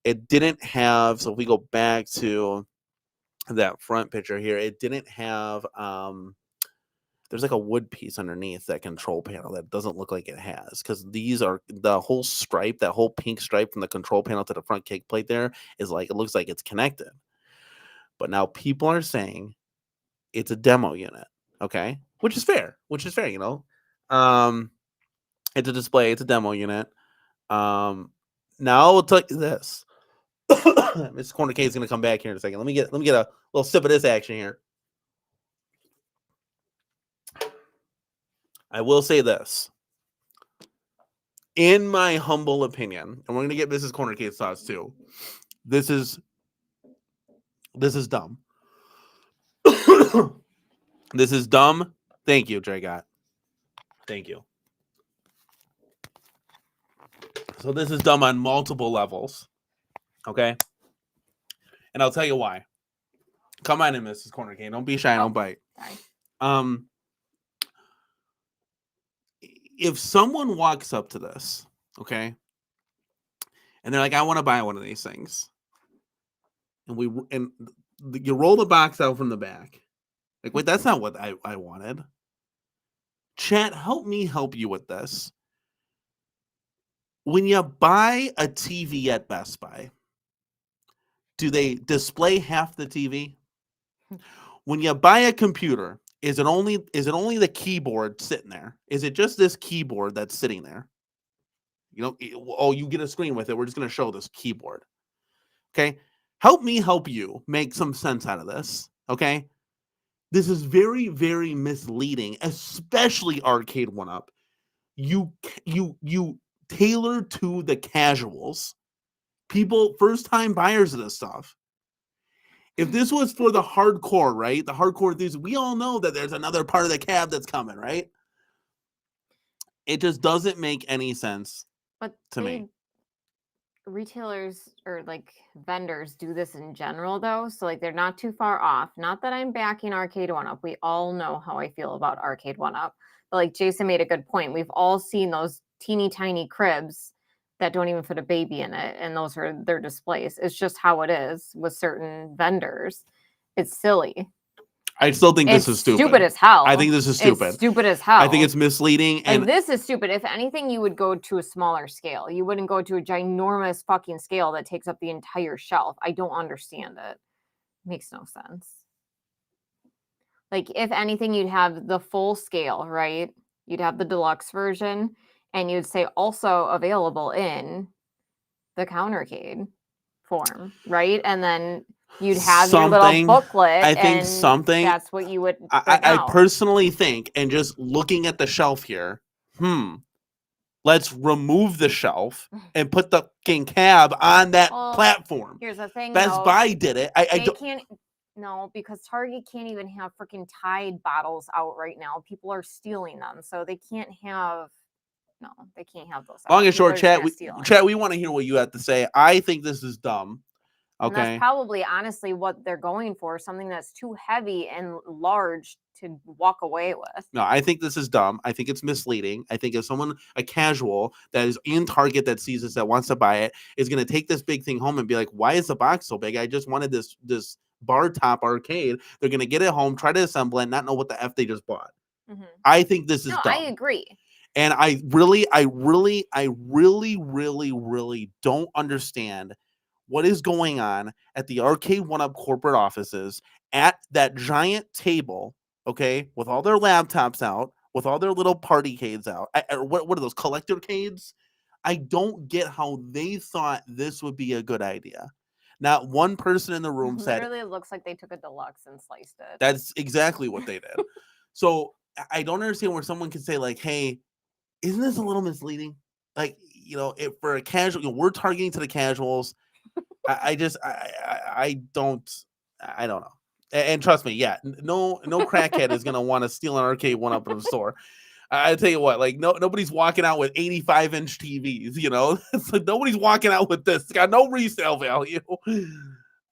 [SPEAKER 1] It didn't have, so if we go back to that front picture here, it didn't have, there's like a wood piece underneath that control panel that doesn't look like it has, because these are the whole stripe, that whole pink stripe from the control panel to the front kick plate there is like, it looks like it's connected. But now people are saying it's a demo unit, okay? Which is fair, you know? It's a display, it's a demo unit. Now I'll tell you this. Miss CornerCade is gonna come back here in a second. Let me get a little sip of this action here. I will say this. In my humble opinion, and we're gonna get Mrs. CornerCade's thoughts too. This is dumb. This is dumb. Thank you, Dragot. Thank you. So this is dumb on multiple levels. Okay? And I'll tell you why. Come on in, Mrs. CornerCade. Don't be shy, don't bite.
[SPEAKER 2] Sorry.
[SPEAKER 1] If someone walks up to this, okay, and they're like, I want to buy one of these things. And you roll the box out from the back. Like, wait, that's not what I wanted. Chat, help me help you with this. When you buy a TV at Best Buy, do they display half the TV? When you buy a computer, is it only the keyboard sitting there? Is it just this keyboard that's sitting there? You know, oh, you get a screen with it. We're just going to show this keyboard. Okay? Help me help you make some sense out of this. Okay? This is very, very misleading, especially Arcade1up. You tailor to the casuals. People, first-time buyers of this stuff. If this was for the hardcore, right? The hardcore enthusiasts, we all know that there's another part of the cab that's coming, right? It just doesn't make any sense to me.
[SPEAKER 2] Retailers or like vendors do this in general though, so like they're not too far off. Not that I'm backing Arcade1up. We all know how I feel about Arcade1up. But like Jason made a good point. We've all seen those teeny tiny cribs that don't even fit a baby in it, and those are their displays. It's just how it is with certain vendors. It's silly.
[SPEAKER 1] I still think this is stupid.
[SPEAKER 2] Stupid as hell.
[SPEAKER 1] I think this is stupid.
[SPEAKER 2] It's stupid as hell.
[SPEAKER 1] I think it's misleading.
[SPEAKER 2] And this is stupid. If anything, you would go to a smaller scale. You wouldn't go to a ginormous fucking scale that takes up the entire shelf. I don't understand it. Makes no sense. Like, if anything, you'd have the full scale, right? You'd have the deluxe version, and you'd say also available in the CornerCade form, right? And then you'd have your little booklet.
[SPEAKER 1] I think something.
[SPEAKER 2] That's what you would.
[SPEAKER 1] I personally think, and just looking at the shelf here, let's remove the shelf and put the fucking cab on that platform.
[SPEAKER 2] Here's the thing.
[SPEAKER 1] Best Buy did it.
[SPEAKER 2] They can't. No, because Target can't even have freaking Tide bottles out right now. People are stealing them, so they can't have. No, they can't have those.
[SPEAKER 1] Long and short, chat. We want to hear what you have to say. I think this is dumb. Okay.
[SPEAKER 2] And that's probably honestly what they're going for, something that's too heavy and large to walk away with.
[SPEAKER 1] No, I think this is dumb. I think it's misleading. I think if someone, a casual that is in Target that sees this, that wants to buy it, is going to take this big thing home and be like, why is the box so big? I just wanted this bar top arcade. They're going to get it home, try to assemble it, not know what the F they just bought. I think this is dumb.
[SPEAKER 2] I agree.
[SPEAKER 1] And I really don't understand what is going on at the Arcade1up corporate offices at that giant table, okay, with all their laptops out, with all their little party cades out. What are those, collector cades? I don't get how they thought this would be a good idea. Not one person in the room said,
[SPEAKER 2] literally, it looks like they took a deluxe and sliced it.
[SPEAKER 1] that's exactly what they did. So I don't understand where someone can say like, hey, isn't this a little misleading? Like, you know, if for a casual, you know, we're targeting to the casuals. I don't know. And trust me, yeah, no crackhead is gonna want to steal an Arcade1up in the store. I tell you what, like nobody's walking out with 85-inch TVs, you know. It's like nobody's walking out with this. It's got no resale value. You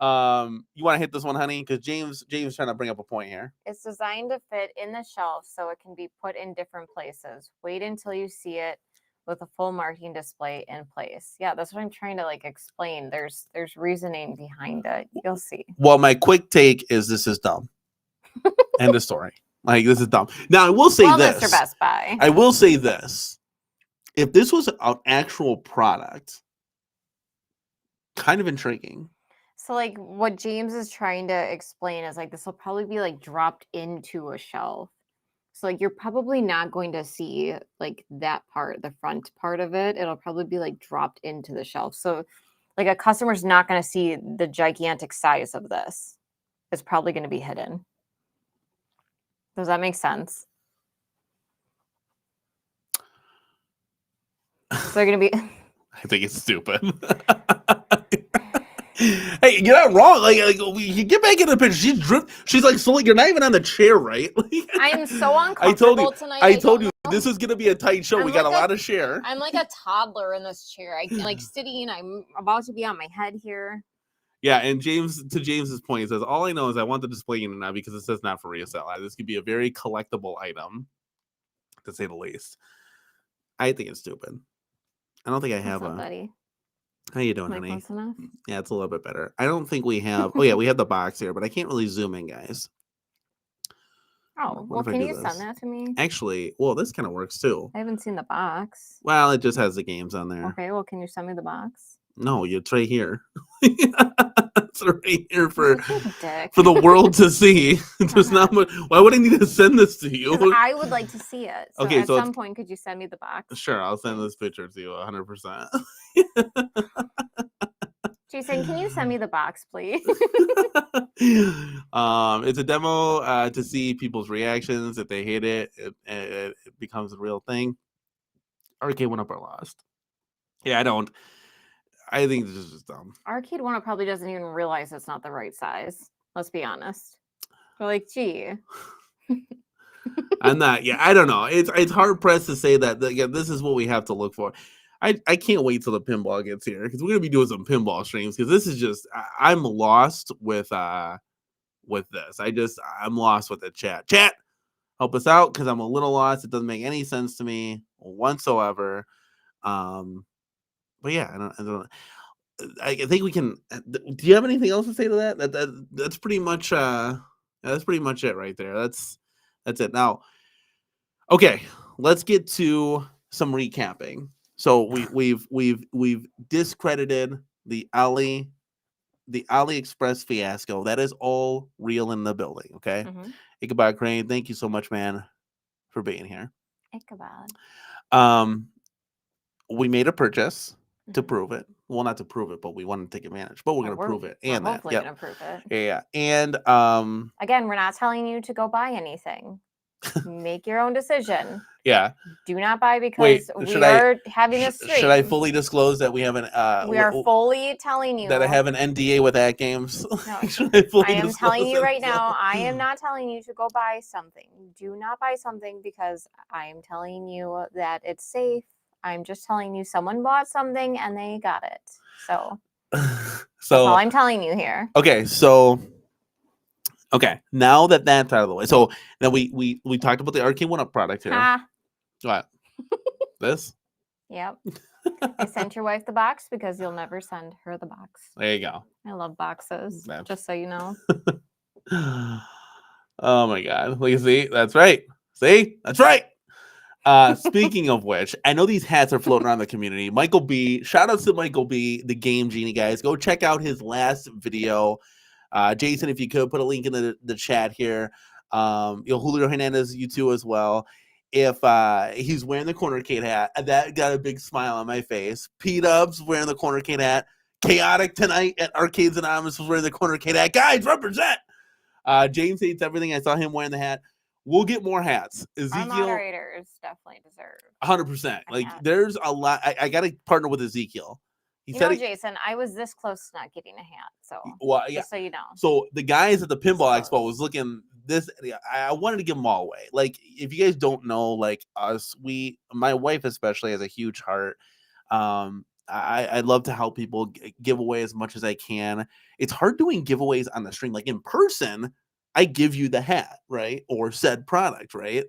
[SPEAKER 1] want to hit this one, honey? Because James trying to bring up a point here.
[SPEAKER 2] It's designed to fit in the shelf so it can be put in different places. Wait until you see it with a full marking display in place. Yeah, that's what I'm trying to like explain. There's reasoning behind it. You'll see.
[SPEAKER 1] Well, my quick take is this is dumb. End of story. Like, this is dumb. Now, I will say this.
[SPEAKER 2] Mr. Best Buy.
[SPEAKER 1] I will say this. If this was an actual product, kind of intriguing.
[SPEAKER 2] So, like, what James is trying to explain is, like, this will probably be, like, dropped into a shelf. So, like, you're probably not going to see, like, that part, the front part of it. It'll probably be, like, dropped into the shelf. So, like, a customer's not going to see the gigantic size of this. It's probably going to be hidden. Does that make sense? So they're going to be...
[SPEAKER 1] I think it's stupid. Hey, you're not wrong. Like you get back in the picture. She's like, so you're not even on the chair, right?
[SPEAKER 2] I'm so uncomfortable tonight.
[SPEAKER 1] I told you this is gonna be a tight show. We got a lot of share.
[SPEAKER 2] I'm like a toddler in this chair. I can like sitting. I'm about to be on my head here.
[SPEAKER 1] Yeah, and James's point, he says, all I know is I want the display unit now because it says not for resale. This could be a very collectible item, to say the least. I think it's stupid. I don't think I have
[SPEAKER 2] buddy.
[SPEAKER 1] How you doing, honey?
[SPEAKER 2] Close enough?
[SPEAKER 1] Yeah, it's a little bit better. I don't think we have. Oh yeah, we have the box here, but I can't really zoom in, guys.
[SPEAKER 2] Oh, well, can you send that to me?
[SPEAKER 1] Actually, well, this kind of works too.
[SPEAKER 2] I haven't seen the box.
[SPEAKER 1] Well, it just has the games on there.
[SPEAKER 2] Okay, well, can you send me the box?
[SPEAKER 1] No, it's right here. It's right here for the world to see. There's not much. Why would I need to send this to you?
[SPEAKER 2] I would like to see it. So
[SPEAKER 1] okay,
[SPEAKER 2] at some point, could you send me the box?
[SPEAKER 1] Sure, I'll send this picture to you 100%.
[SPEAKER 2] Jason, can you send me the box, please?
[SPEAKER 1] It's a demo to see people's reactions. If they hate it, it becomes a real thing. Arcade1up are lost. Yeah, I think this is just dumb.
[SPEAKER 2] Arcade1up probably doesn't even realize it's not the right size. Let's be honest. They're like, gee.
[SPEAKER 1] I'm not. Yeah, I don't know. It's hard pressed to say that. Yeah, this is what we have to look for. I can't wait till the pinball gets here because we're gonna be doing some pinball streams because this is just I'm lost with this. I'm lost with the chat. Chat, help us out because I'm a little lost. It doesn't make any sense to me whatsoever. But yeah, I think we can. Do you have anything else to say to that? That's pretty much it right there. That's it. Now, okay, let's get to some recapping. So we've discredited the AliExpress fiasco. That is all real in the building. Okay, Ichabod Crane, thank you so much, man, for being here.
[SPEAKER 2] Ichabod.
[SPEAKER 1] We made a purchase to prove it. Well, not to prove it, but we want to take advantage. But we're going to prove it, and that.
[SPEAKER 2] Hopefully, going to prove it.
[SPEAKER 1] Yeah, and
[SPEAKER 2] again, we're not telling you to go buy anything. Make your own decision.
[SPEAKER 1] Yeah.
[SPEAKER 2] Do not buy because we are having a stream.
[SPEAKER 1] Should I fully disclose that we have an?
[SPEAKER 2] We are fully telling you
[SPEAKER 1] that I have an NDA with At Games.
[SPEAKER 2] No, I am telling you right now. I am not telling you to go buy something. Do not buy something because I am telling you that it's safe. I'm just telling you someone bought something and they got it. So that's all I'm telling you here.
[SPEAKER 1] Okay, so. Okay, now that's out of the way. So now we talked about the Arcade1up product here. What? This?
[SPEAKER 2] Yep. I sent your wife the box because you'll never send her the box.
[SPEAKER 1] There you go.
[SPEAKER 2] I love boxes, just so you know.
[SPEAKER 1] Oh my God. Look, see? That's right. See? That's right. Speaking of which, I know these hats are floating around the community. Michael B. Shout out to Michael B, the Game Genie, guys. Go check out his last video. Jason, if you could put a link in the chat here. Julio Hernandez, you too as well. if he's wearing the CornerCade hat, that got a big smile on my face. P-Dub's wearing the CornerCade hat. Chaotic tonight at Arcades Anonymous was wearing the CornerCade hat. Guys, represent! James hates everything. I saw him wearing the hat. We'll get more hats.
[SPEAKER 2] Our
[SPEAKER 1] Ezekiel,
[SPEAKER 2] moderators definitely deserve
[SPEAKER 1] 100%. Like,
[SPEAKER 2] hat.
[SPEAKER 1] there's a lot. I got to partner with Ezekiel.
[SPEAKER 2] You know, Jason, I was this close to not getting a hat. So,
[SPEAKER 1] well, yeah.
[SPEAKER 2] just so you know.
[SPEAKER 1] So the guys at the Pinball Expo was looking this. I wanted to give them all away. Like, if you guys don't know, like us, my wife especially has a huge heart. I love to help people give away as much as I can. It's hard doing giveaways on the stream. Like in person, I give you the hat, right? Or said product, right?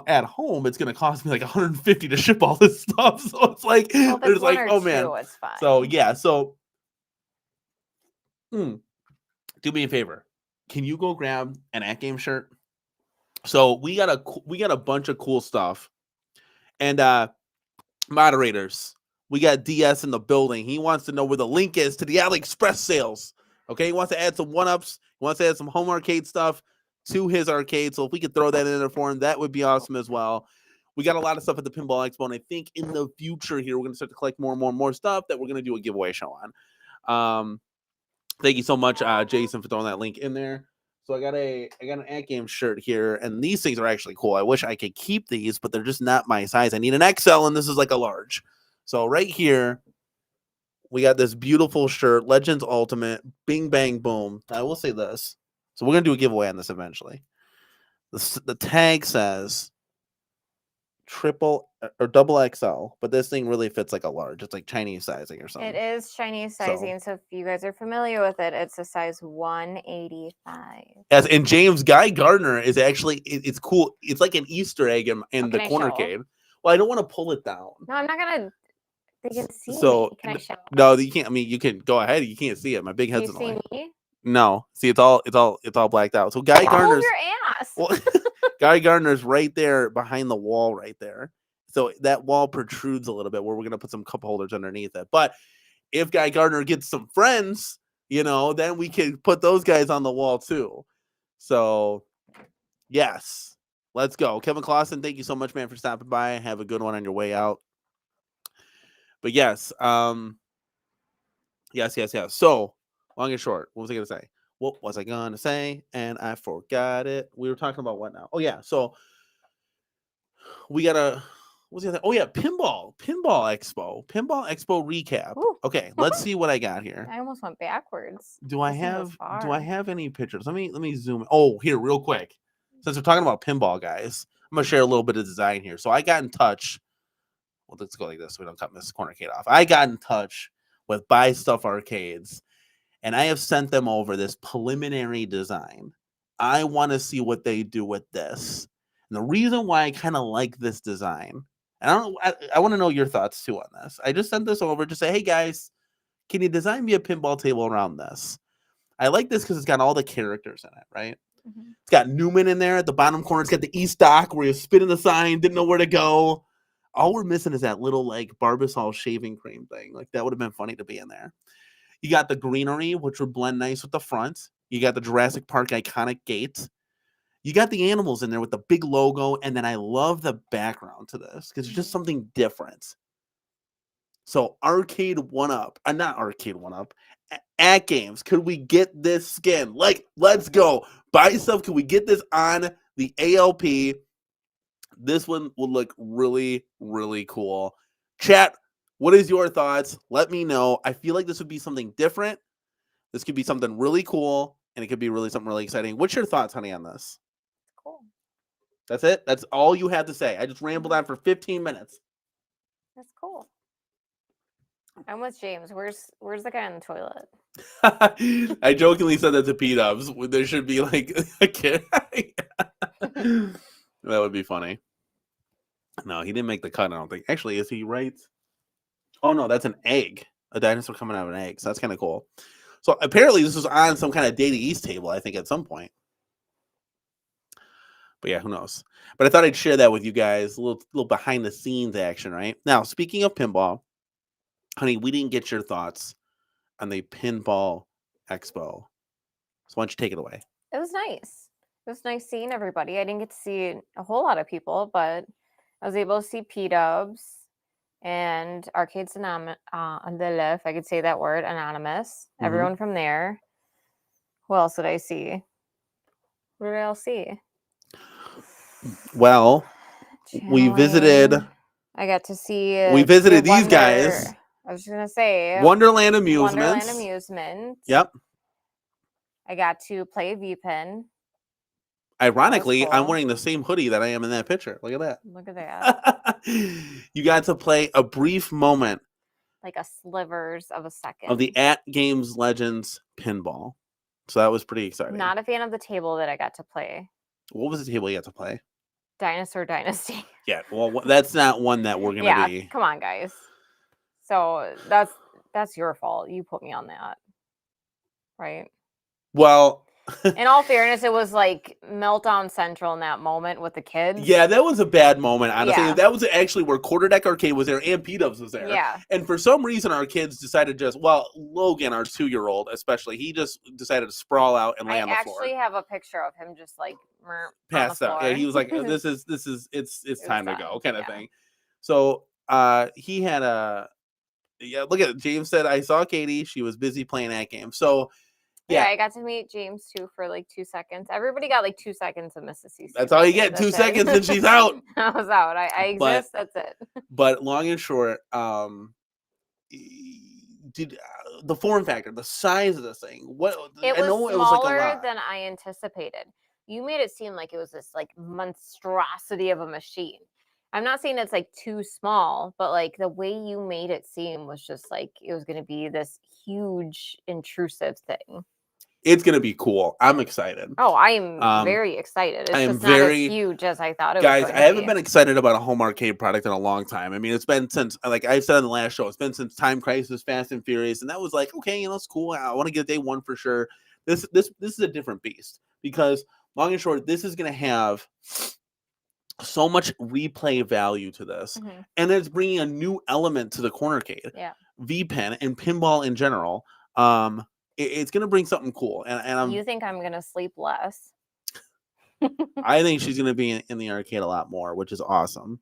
[SPEAKER 1] At home, it's going to cost me like $150 to ship all this stuff. So it's like, there's like, oh man.
[SPEAKER 2] It's fine.
[SPEAKER 1] So yeah. So do me a favor. Can you go grab an At Game shirt? So we got a bunch of cool stuff. And moderators, we got DS in the building. He wants to know where the link is to the AliExpress sales. Okay, he wants to add some 1-ups. He wants to add some home arcade stuff to his arcade. So if we could throw that in there for him, that would be awesome as well. We got a lot of stuff at the Pinball Expo, and I think in the future here, we're going to start to collect more and more stuff that we're going to do a giveaway show on. Thank you so much, Jason, for throwing that link in there. So I got an At Game shirt here, and these things are actually cool. I wish I could keep these, but they're just not my size. I need an XL, and this is like a large. So right here, we got this beautiful shirt, Legends Ultimate, Bing Bang Boom. I will say this. So we're going to do a giveaway on this eventually. The tag says triple or double XL, but this thing really fits like a large. It's like Chinese sizing or something.
[SPEAKER 2] It is Chinese sizing, so if you guys are familiar with it, it's a size 185.
[SPEAKER 1] Yes, and James Guy Gardner is actually it's cool. It's like an Easter egg in the CornerCade. Well, I don't want to pull it down.
[SPEAKER 2] No, I'm not gonna. They can see
[SPEAKER 1] so
[SPEAKER 2] me. Can I show?
[SPEAKER 1] No, you can't. I mean, you can go ahead. You can't see it. My big head's in the way.
[SPEAKER 2] See me?
[SPEAKER 1] No, see, it's all blacked out. So Guy Gardner's
[SPEAKER 2] your ass.
[SPEAKER 1] Well, Guy Gardner's right there behind the wall, right there. So that wall protrudes a little bit where we're gonna put some cup holders underneath it. But if Guy Gardner gets some friends, then we can put those guys on the wall too. So yes, let's go. Kevin Clausen, thank you so much, man, for stopping by. Have a good one on your way out. But yes, yes. So long and short, what was I gonna say? What was I gonna say? And I forgot it. We were talking about what now? Oh yeah, so we got what's the other? Oh yeah, Pinball Expo recap.
[SPEAKER 2] Ooh.
[SPEAKER 1] Okay, let's see what I got here.
[SPEAKER 2] I almost went backwards.
[SPEAKER 1] Do I have any pictures? Let me zoom. Oh, here, real quick. Since we're talking about pinball, guys, I'm gonna share a little bit of design here. So I got in touch. Well, let's go like this so we don't cut this CornerCade off. I got in touch with Buy Stuff Arcades, and I have sent them over this preliminary design. I want to see what they do with this. And the reason why I kind of like this design, and I want to know your thoughts too on this. I just sent this over to say, hey guys, can you design me a pinball table around this? I like this because it's got all the characters in it, right? Mm-hmm. It's got Newman in there at the bottom corner. It's got the East Dock where you're spinning the sign, didn't know where to go. All we're missing is that little like Barbasol shaving cream thing. Like that would have been funny to be in there. You got the greenery, which would blend nice with the front. You got the Jurassic Park iconic gate. You got the animals in there with the big logo. And then I love the background to this because it's just something different. So Arcade1up, not Arcade1up, At Games, could we get this skin? Like, let's go. Buy stuff. Can we get this on the ALP? This one will look really, really cool. Chat, what is your thoughts? Let me know. I feel like this would be something different. This could be something really cool, and it could be something really exciting. What's your thoughts, honey, on this?
[SPEAKER 2] Cool.
[SPEAKER 1] That's it? That's all you had to say. I just rambled on for 15 minutes.
[SPEAKER 2] That's cool. I'm with James. Where's the guy in the toilet?
[SPEAKER 1] I jokingly said that to P-Dubs. There should be like a kid. That would be funny. No, he didn't make the cut, I don't think. Actually, is he right? Oh, no, that's an egg. A dinosaur coming out of an egg. So that's kind of cool. So apparently this was on some kind of Data East table, I think, at some point. But yeah, who knows? But I thought I'd share that with you guys. A little behind-the-scenes action, right? Now, speaking of pinball, honey, we didn't get your thoughts on the Pinball Expo. So why don't you take it away?
[SPEAKER 2] It was nice. was nice seeing everybody. I didn't get to see a whole lot of people, but I was able to see P-Dubs and Arcade's Anonymous, if I could say that word, Anonymous.
[SPEAKER 1] Mhm.
[SPEAKER 2] Everyone from there. Who else did I see? Who did I else see?
[SPEAKER 1] Well, we visited.
[SPEAKER 2] Channeling. I got to see.
[SPEAKER 1] We visited these guys.
[SPEAKER 2] I was gonna say
[SPEAKER 1] Wonderland Amusements.
[SPEAKER 2] Wonderland Amusement.
[SPEAKER 1] Yep.
[SPEAKER 2] I got to play V-Pin.
[SPEAKER 1] Ironically,
[SPEAKER 2] cool.
[SPEAKER 1] I'm wearing the same hoodie that I am in that picture. Look at that.
[SPEAKER 2] Look at that.
[SPEAKER 1] You got to play a brief moment,
[SPEAKER 2] like a slivers of a second.
[SPEAKER 1] Of the At Games Legends pinball. So that was pretty exciting.
[SPEAKER 2] Not a fan of the table that I got to play.
[SPEAKER 1] What was the table you got to play?
[SPEAKER 2] Dinosaur Dynasty.
[SPEAKER 1] Yeah, well, that's not one that we're gonna be.
[SPEAKER 2] Come on, guys. So that's your fault. You put me on that, right?
[SPEAKER 1] Well,
[SPEAKER 2] in all fairness, it was like meltdown central in that moment with the kids.
[SPEAKER 1] Yeah, that was a bad moment, honestly.
[SPEAKER 2] Yeah.
[SPEAKER 1] That was actually where Quarter Deck Arcade was there and P-Dubs was there.
[SPEAKER 2] Yeah.
[SPEAKER 1] And for some reason, our kids decided Logan, our 2-year-old especially, he just decided to sprawl out and lay on the floor.
[SPEAKER 2] I actually have a picture of him just like
[SPEAKER 1] passed out. Yeah, he was like, it's time to go kind of thing. So he had look at it. James said, I saw Katie. She was busy playing that game. So
[SPEAKER 2] yeah, I got to meet James too for like 2 seconds. Everybody got like 2 seconds of Mississippi.
[SPEAKER 1] That's all you get. 2 seconds and she's out.
[SPEAKER 2] I was out. I exist. That's it.
[SPEAKER 1] But long and short, did the form factor, the size of the thing,
[SPEAKER 2] it was smaller than I anticipated. You made it seem like it was this like monstrosity of a machine. I'm not saying it's like too small, but like the way you made it seem was just like it was going to be this huge intrusive thing.
[SPEAKER 1] It's going to be cool. I'm excited.
[SPEAKER 2] Oh, I am very excited. It's just not as huge as I thought it was.
[SPEAKER 1] Guys, I haven't been excited about a home arcade product in a long time. I mean, it's been since, like I said on the last show, it's been since Time Crisis, Fast and Furious, and that was like, okay, it's cool. I want to get day one for sure. This is a different beast because long and short, this is going to have so much replay value to this, and it's bringing a new element to the CornerCade, V-Pen, and pinball in general. It's going to bring something cool, and
[SPEAKER 2] you think I'm going to sleep less?
[SPEAKER 1] I think she's going to be in the arcade a lot more, which is awesome.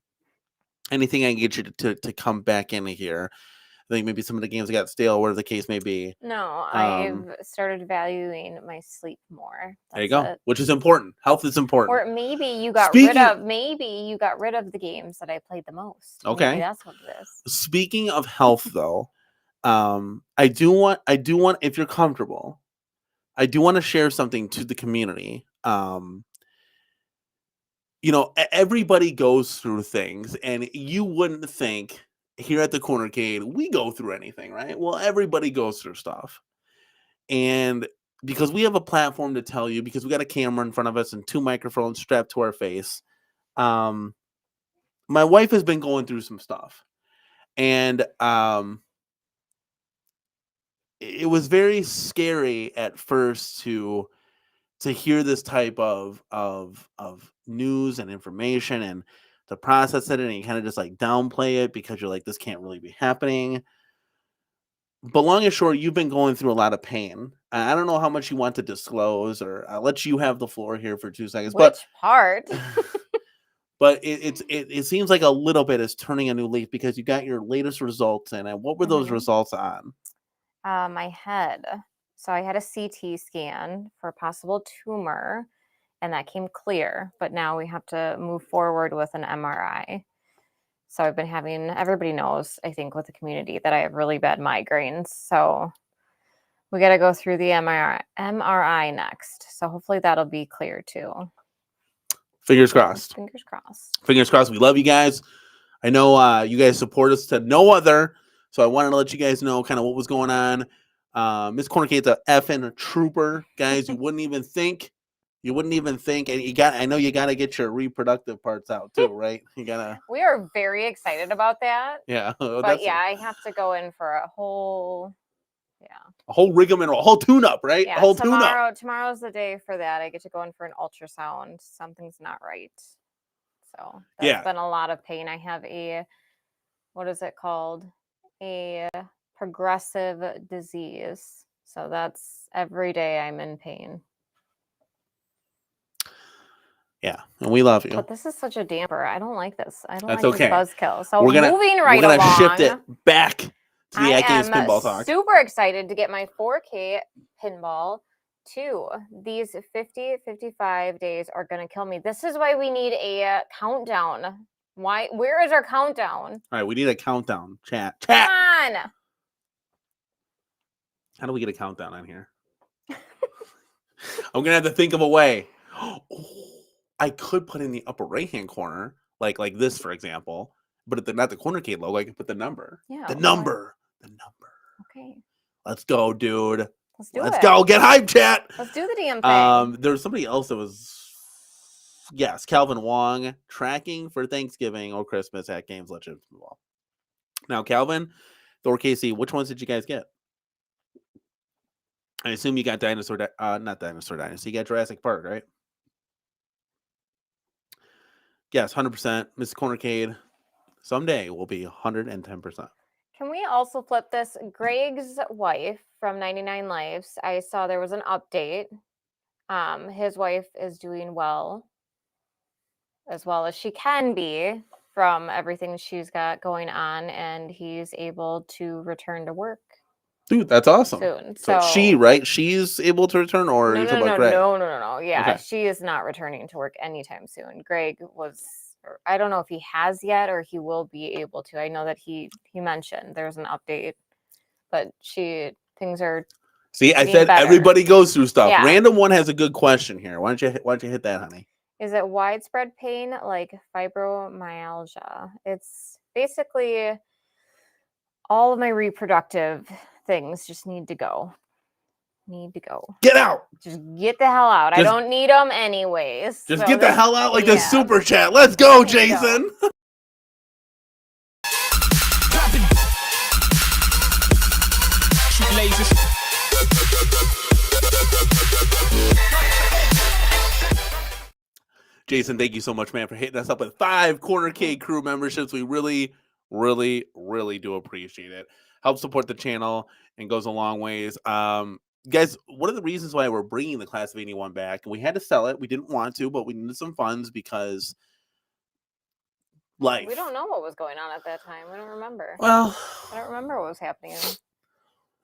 [SPEAKER 1] Anything I can get you to come back in here. I think maybe some of the games got stale, whatever the case may be.
[SPEAKER 2] No, I've started valuing my sleep more.
[SPEAKER 1] There you go, which is important. Health is important.
[SPEAKER 2] Or maybe you got rid of the games that I played the most.
[SPEAKER 1] Okay,
[SPEAKER 2] maybe that's what it is.
[SPEAKER 1] Speaking of health, though, I do want, if you're comfortable, I do want to share something to the community. Everybody goes through things, and you wouldn't think here at the CornerCade we go through anything, right? Well, everybody goes through stuff, and because we have a platform to tell you, because we got a camera in front of us and 2 microphones strapped to our face, my wife has been going through some stuff, and it was very scary at first to hear this type of news and information and to process it, and you kind of just like downplay it because you're like, this can't really be happening. But long and short, you've been going through a lot of pain. I don't know how much you want to disclose, or I'll let you have the floor here for 2 seconds.
[SPEAKER 2] Which part?
[SPEAKER 1] But it seems like a little bit is turning a new leaf because you got your latest results in. And what were those results on?
[SPEAKER 2] My head. So I had a CT scan for a possible tumor, and that came clear. But now we have to move forward with an MRI. So I've been having, everybody knows, I think, with the community that I have really bad migraines. So we got to go through the MRI next. So hopefully that'll be clear too.
[SPEAKER 1] Fingers crossed.
[SPEAKER 2] Fingers crossed.
[SPEAKER 1] Fingers crossed. We love you guys. I know you guys support us to no other. So I wanted to let you guys know kind of what was going on. Miss CornerCade's a effing trooper, guys. You wouldn't even think. And I know you gotta get your reproductive parts out too, right? You gotta.
[SPEAKER 2] We are very excited about that.
[SPEAKER 1] Yeah.
[SPEAKER 2] But yeah, I have to go in for a whole
[SPEAKER 1] rigmarole, a whole tune-up, right?
[SPEAKER 2] Yeah,
[SPEAKER 1] a whole tune-up.
[SPEAKER 2] Tomorrow's the day for that. I get to go in for an ultrasound. Something's not right. So that's been a lot of pain. I have what is it called? A progressive disease. So that's every day I'm in pain.
[SPEAKER 1] Yeah, and we love you.
[SPEAKER 2] But this is such a damper. I don't like this. I don't
[SPEAKER 1] That's
[SPEAKER 2] like
[SPEAKER 1] okay.
[SPEAKER 2] this buzzkill. So
[SPEAKER 1] We're gonna shift it back to the At Games Pinball Talk.
[SPEAKER 2] Super excited to get my 4K pinball too. These 55 days are gonna kill me. This is why we need a countdown. Why? Where is our countdown?
[SPEAKER 1] All right, we need a countdown. Chat.
[SPEAKER 2] Come on.
[SPEAKER 1] How do we get a countdown on here? I'm gonna have to think of a way. Oh, I could put in the upper right-hand corner, like this, for example, but not the CornerCade logo. I could put the number.
[SPEAKER 2] Yeah.
[SPEAKER 1] The number.
[SPEAKER 2] Okay.
[SPEAKER 1] Let's go, dude.
[SPEAKER 2] Let's
[SPEAKER 1] go. Get hype, chat.
[SPEAKER 2] Let's do the damn thing.
[SPEAKER 1] There was somebody else that was, yes, Calvin Wong, tracking for Thanksgiving or Christmas at Games Legends Pinball. Now, Calvin, Thor KC, which ones did you guys get? I assume you got not Dinosaur Dynasty. You got Jurassic Park, right? Yes, 100%. Miss CornerCade, someday will be 110%.
[SPEAKER 2] Can we also flip this? Greg's wife from 99 Lives. I saw there was an update. His wife is doing well as she can be from everything she's got going on, and he's able to return to work.
[SPEAKER 1] Dude, that's awesome.
[SPEAKER 2] Soon.
[SPEAKER 1] So she, right? She's able to return, or
[SPEAKER 2] no,
[SPEAKER 1] you're talking about Greg?
[SPEAKER 2] No. Yeah,
[SPEAKER 1] Okay.
[SPEAKER 2] She is not returning to work anytime soon. Greg was, I don't know if he has yet or he will be able to. I know that he mentioned there's an update, but things are.
[SPEAKER 1] See, I said better. Everybody goes through stuff. Yeah. Random one has a good question here. Why don't you hit that, honey?
[SPEAKER 2] Is it widespread pain like fibromyalgia? It's basically all of my reproductive things just need to go.
[SPEAKER 1] Get out.
[SPEAKER 2] Just get the hell out. I don't need them anyways.
[SPEAKER 1] Just get the hell out like the super chat. Let's go, Jason. Jason, thank you so much, man, for hitting us up with 5 CornerCade crew memberships. We really, really, really do appreciate it. Help support the channel and goes a long ways. Guys, one of the reasons why we're bringing the Class of 81 back, and we had to sell it. We didn't want to, but we needed some funds because life.
[SPEAKER 2] We don't know what was going on at that time. We don't remember.
[SPEAKER 1] Well,
[SPEAKER 2] I don't remember what was happening.
[SPEAKER 1] It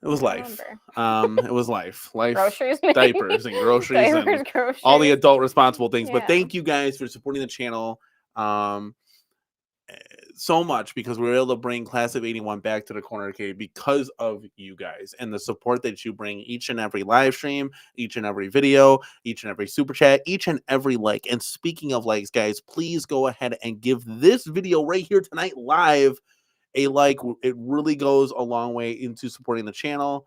[SPEAKER 1] was life. It was life.
[SPEAKER 2] Groceries,
[SPEAKER 1] diapers and groceries, and all the adult responsible things. Yeah. But thank you guys for supporting the channel so much, because we were able to bring Class of 81 back to the CornerCade because of you guys and the support that you bring each and every live stream, each and every video, each and every super chat, each and every like. And speaking of likes, guys, please go ahead and give this video right here tonight live a like. It really goes a long way into supporting the channel.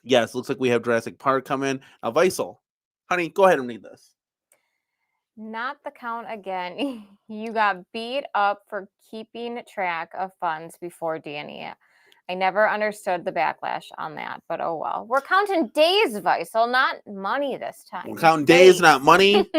[SPEAKER 1] Yes, looks like we have Jurassic Park coming. Now, Vaisal, honey, go ahead and read this.
[SPEAKER 2] Not the count again. You got beat up for keeping track of funds before Danny. I never understood the backlash on that, but oh well. We're counting days, Vaisal, not money this time.
[SPEAKER 1] We're counting days, not money.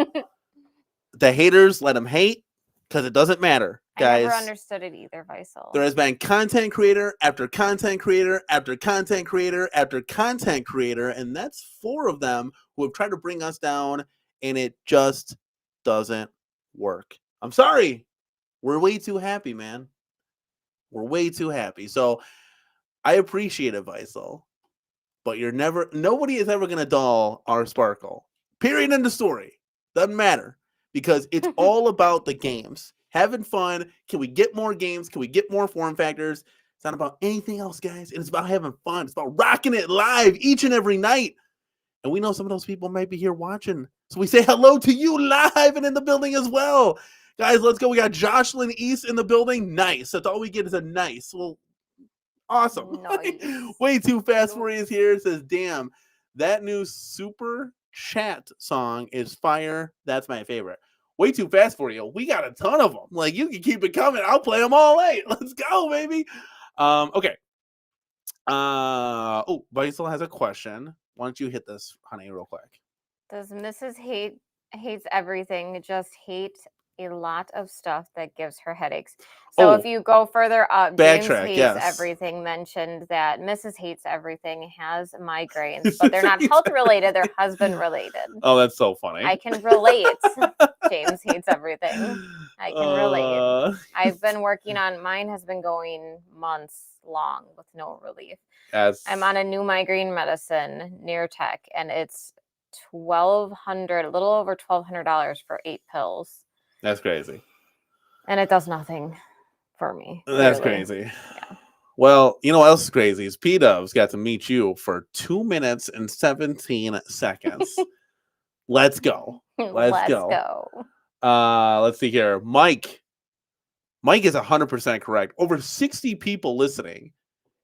[SPEAKER 1] The haters, let them hate, because it doesn't matter, guys.
[SPEAKER 2] I never understood it either, Vaisal.
[SPEAKER 1] There has been content creator after content creator after content creator after content creator, and that's 4 of them who have tried to bring us down, and it just doesn't work. I'm sorry. We're way too happy, man. We're way too happy. So I appreciate it, Vaisal, but nobody is ever going to dull our sparkle. Period. End of story. Doesn't matter, because it's all about the games. Having fun. Can we get more games? Can we get more form factors? It's not about anything else, guys. It's about having fun. It's about rocking it live each and every night. And we know some of those people might be here watching. So we say hello to you live and in the building as well. Guys, let's go. We got Jocelyn East in the building. Nice. That's all we get is a nice. Well, awesome. Nice. Way too fast for you here. It says, damn, that new super chat song is fire. That's my favorite. Way too fast for you. We got a ton of them. Like, you can keep it coming. I'll play them all night. Let's go, baby. Okay. Oh, Vaisal has a question. Why don't you hit this, honey, real quick?
[SPEAKER 2] Does Mrs. Hates everything just hate a lot of stuff that gives her headaches. So if you go further up, James
[SPEAKER 1] Backtrack,
[SPEAKER 2] Hates
[SPEAKER 1] yes.
[SPEAKER 2] Everything mentioned that Mrs. Hates Everything has migraines, but they're not health related, they're husband related.
[SPEAKER 1] Oh, that's so funny.
[SPEAKER 2] I can relate. James Hates Everything. I can relate. I've been working on, mine has been going months long with no relief. I'm on a new migraine medicine, Near-Tech, and it's $1,200, a little over $1,200 for 8 pills.
[SPEAKER 1] That's crazy.
[SPEAKER 2] And it does nothing for me.
[SPEAKER 1] That's
[SPEAKER 2] clearly.
[SPEAKER 1] crazy.
[SPEAKER 2] Yeah.
[SPEAKER 1] Well, you know what else is crazy is P-Dubs got to meet you for 2 minutes and 17 seconds. Let's go. Let's go. Let's see here. Mike is 100% correct. Over 60 people listening.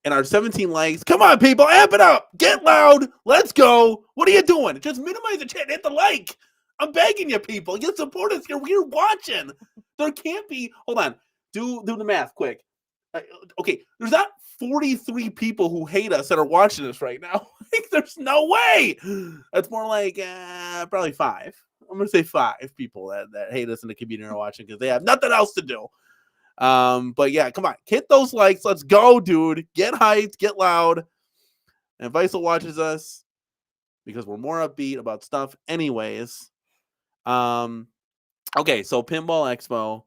[SPEAKER 1] And our 17 likes. Come on, people, amp it up. Get loud. Let's go. What are you doing? Just minimize the chat and hit the like. I'm begging you, people. You support us here. We're watching. There can't be. Hold on. Do the math quick. Okay, there's not 43 people who hate us that are watching us right now. There's no way. That's more like probably 5. I'm gonna say 5 people that hate us in the community are watching because they have nothing else to do. But yeah, come on, hit those likes. Let's go, dude. Get hyped, get loud. And Vice watches us because we're more upbeat about stuff, anyways. Okay, so Pinball Expo.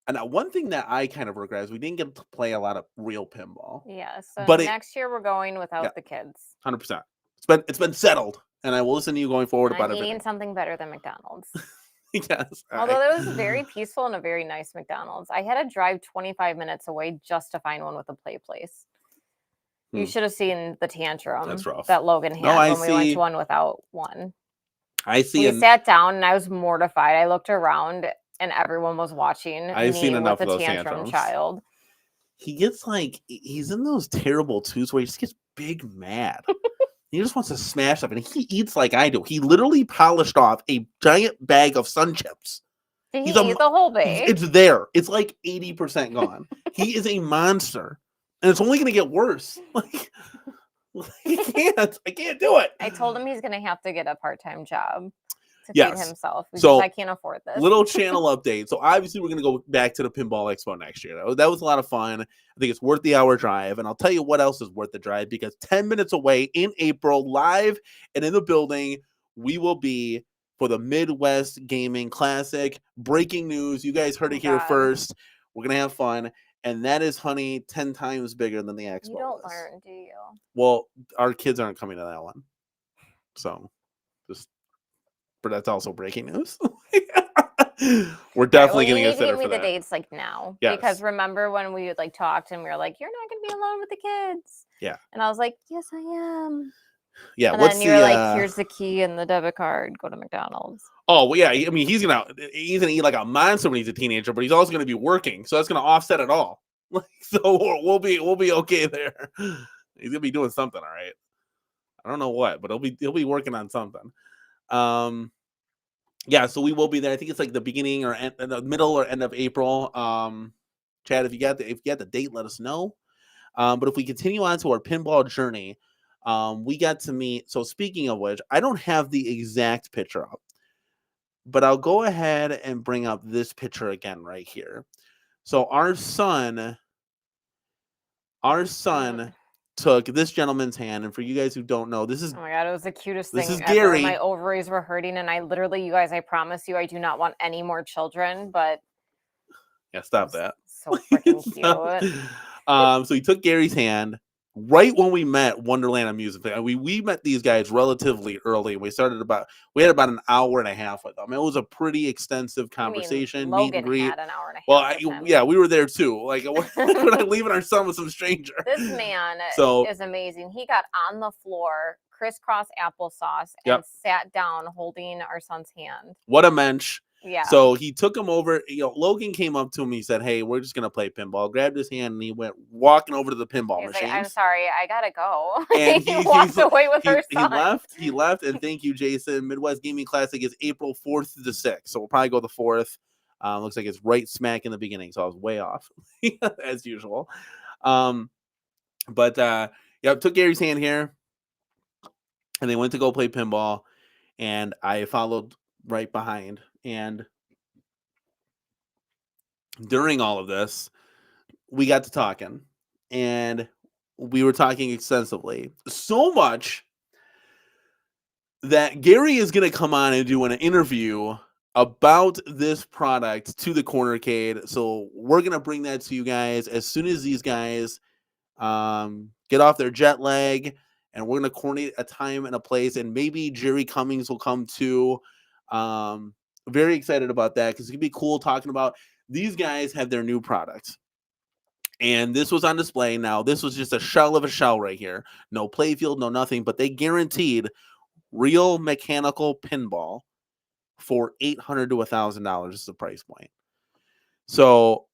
[SPEAKER 1] And now one thing that I kind of regret is we didn't get to play a lot of real pinball.
[SPEAKER 2] Yeah, so
[SPEAKER 1] But
[SPEAKER 2] next year we're going without the kids.
[SPEAKER 1] 100%. It's been settled, and I will listen to you going forward about it.
[SPEAKER 2] I'm eating something better than McDonald's.
[SPEAKER 1] Yes.
[SPEAKER 2] Although it was very peaceful and a very nice McDonald's. I had to drive 25 minutes away just to find one with a play place. You should have seen the tantrum that Logan had when we went to one without one.
[SPEAKER 1] I see.
[SPEAKER 2] We sat down and I was mortified. I looked around and everyone was watching.
[SPEAKER 1] I've seen enough of those
[SPEAKER 2] tantrum child.
[SPEAKER 1] He gets he's in those terrible twos where he just gets big mad. He just wants to smash up, and he eats like I do. He literally polished off a giant bag of Sun Chips.
[SPEAKER 2] Did he eat the whole bag?
[SPEAKER 1] It's there. It's like 80% gone. He is a monster, and it's only going to get worse. I can't do it.
[SPEAKER 2] I told him he's going to have to get a part-time job to feed himself because I can't afford this.
[SPEAKER 1] Little channel update. So obviously we're going to go back to the Pinball Expo next year. That was a lot of fun. I think it's worth the hour drive. And I'll tell you what else is worth the drive, because 10 minutes away in April, live and in the building, we will be for the Midwest Gaming Classic. Breaking news. You guys heard it here first. We're going to have fun. And that is, honey, 10 times bigger than the Expo.
[SPEAKER 2] You don't learn, do you?
[SPEAKER 1] Well, our kids aren't coming to that one. So but that's also breaking news. We're definitely going to get
[SPEAKER 2] give me the dates now. Yes. Because remember when we talked and we were like, you're not going to be alone with the kids.
[SPEAKER 1] Yeah.
[SPEAKER 2] And I was like, yes, I am.
[SPEAKER 1] Yeah.
[SPEAKER 2] And then you're like, here's the key and the debit card. Go to McDonald's.
[SPEAKER 1] Oh, well, yeah. I mean, he's gonna eat like a monster when he's a teenager, but he's also going to be working. So that's going to offset it all. So we'll be okay there. He's going to be doing something. All right. I don't know what, but he'll be working on something. Yeah, so we will be there. I think it's like the beginning or the middle or end of April. Chad, if you got the date, let us know. But if we continue on to our pinball journey, we got to meet. So speaking of which, I don't have the exact picture up, but I'll go ahead and bring up this picture again right here. So our son took this gentleman's hand, and for you guys who don't know, this is,
[SPEAKER 2] oh my god, it was the cutest thing.
[SPEAKER 1] This is Gary.
[SPEAKER 2] My ovaries were hurting, and I literally, you guys, I promise you, I do not want any more children, but
[SPEAKER 1] yeah, stop that.
[SPEAKER 2] So freaking cute.
[SPEAKER 1] So he took Gary's hand right when we met Wonderland Amusement. We met these guys relatively early. We had about an hour and a half with them. It was a pretty extensive conversation.
[SPEAKER 2] Logan
[SPEAKER 1] meet and greet.
[SPEAKER 2] had an hour and a half.
[SPEAKER 1] Yeah, we were there too. Like we're not leaving our son with some stranger.
[SPEAKER 2] This man is amazing. He got on the floor, crisscross applesauce, and sat down holding our son's hand.
[SPEAKER 1] What a mensch.
[SPEAKER 2] Yeah.
[SPEAKER 1] So he took him over. Logan came up to him. He said, "Hey, we're just gonna play pinball." Grabbed his hand and he went walking over to the pinball machine.
[SPEAKER 2] Like, I'm sorry, I gotta go. And he walked away with her son.
[SPEAKER 1] He left. And thank you, Jason. Midwest Gaming Classic is April 4th to the 6th, so we'll probably go the 4th. Looks like it's right smack in the beginning, so I was way off as usual. But took Gary's hand here, and they went to go play pinball, and I followed right behind. And during all of this, we got to talking, and we were talking extensively. So much that Gary is going to come on and do an interview about this product to the CornerCade. So we're going to bring that to you guys as soon as these guys get off their jet lag, and we're going to coordinate a time and a place, and maybe Jerry Cummings will come too. Very excited about that because it's going to be cool talking about these guys have their new product. And this was on display. Now, this was just a shell of a shell right here. No playfield, no nothing, but they guaranteed real mechanical pinball for $800 to $1,000 is the price point. So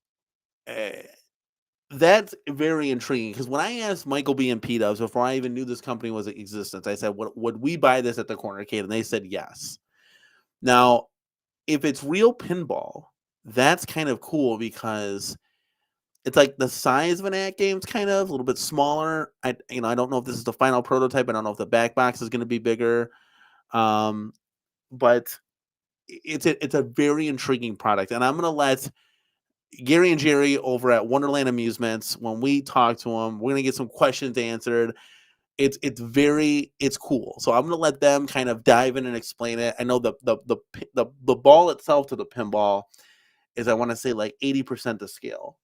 [SPEAKER 1] that's very intriguing because when I asked Michael B and P-Dubs before I even knew this company was in existence, I said, would we buy this at the CornerCade? And they said yes. Now, if it's real pinball, that's kind of cool because it's like the size of an at game's kind of a little bit smaller. I don't know if this is the final prototype. I don't know if the back box is going to be bigger. But it's a very intriguing product. And I'm going to let Gary and Jerry over at Wonderland Amusements, when we talk to them, we're going to get some questions answered. It's cool. So I'm going to let them kind of dive in and explain it. I know the ball itself to the pinball is, I want to say, like 80% the scale.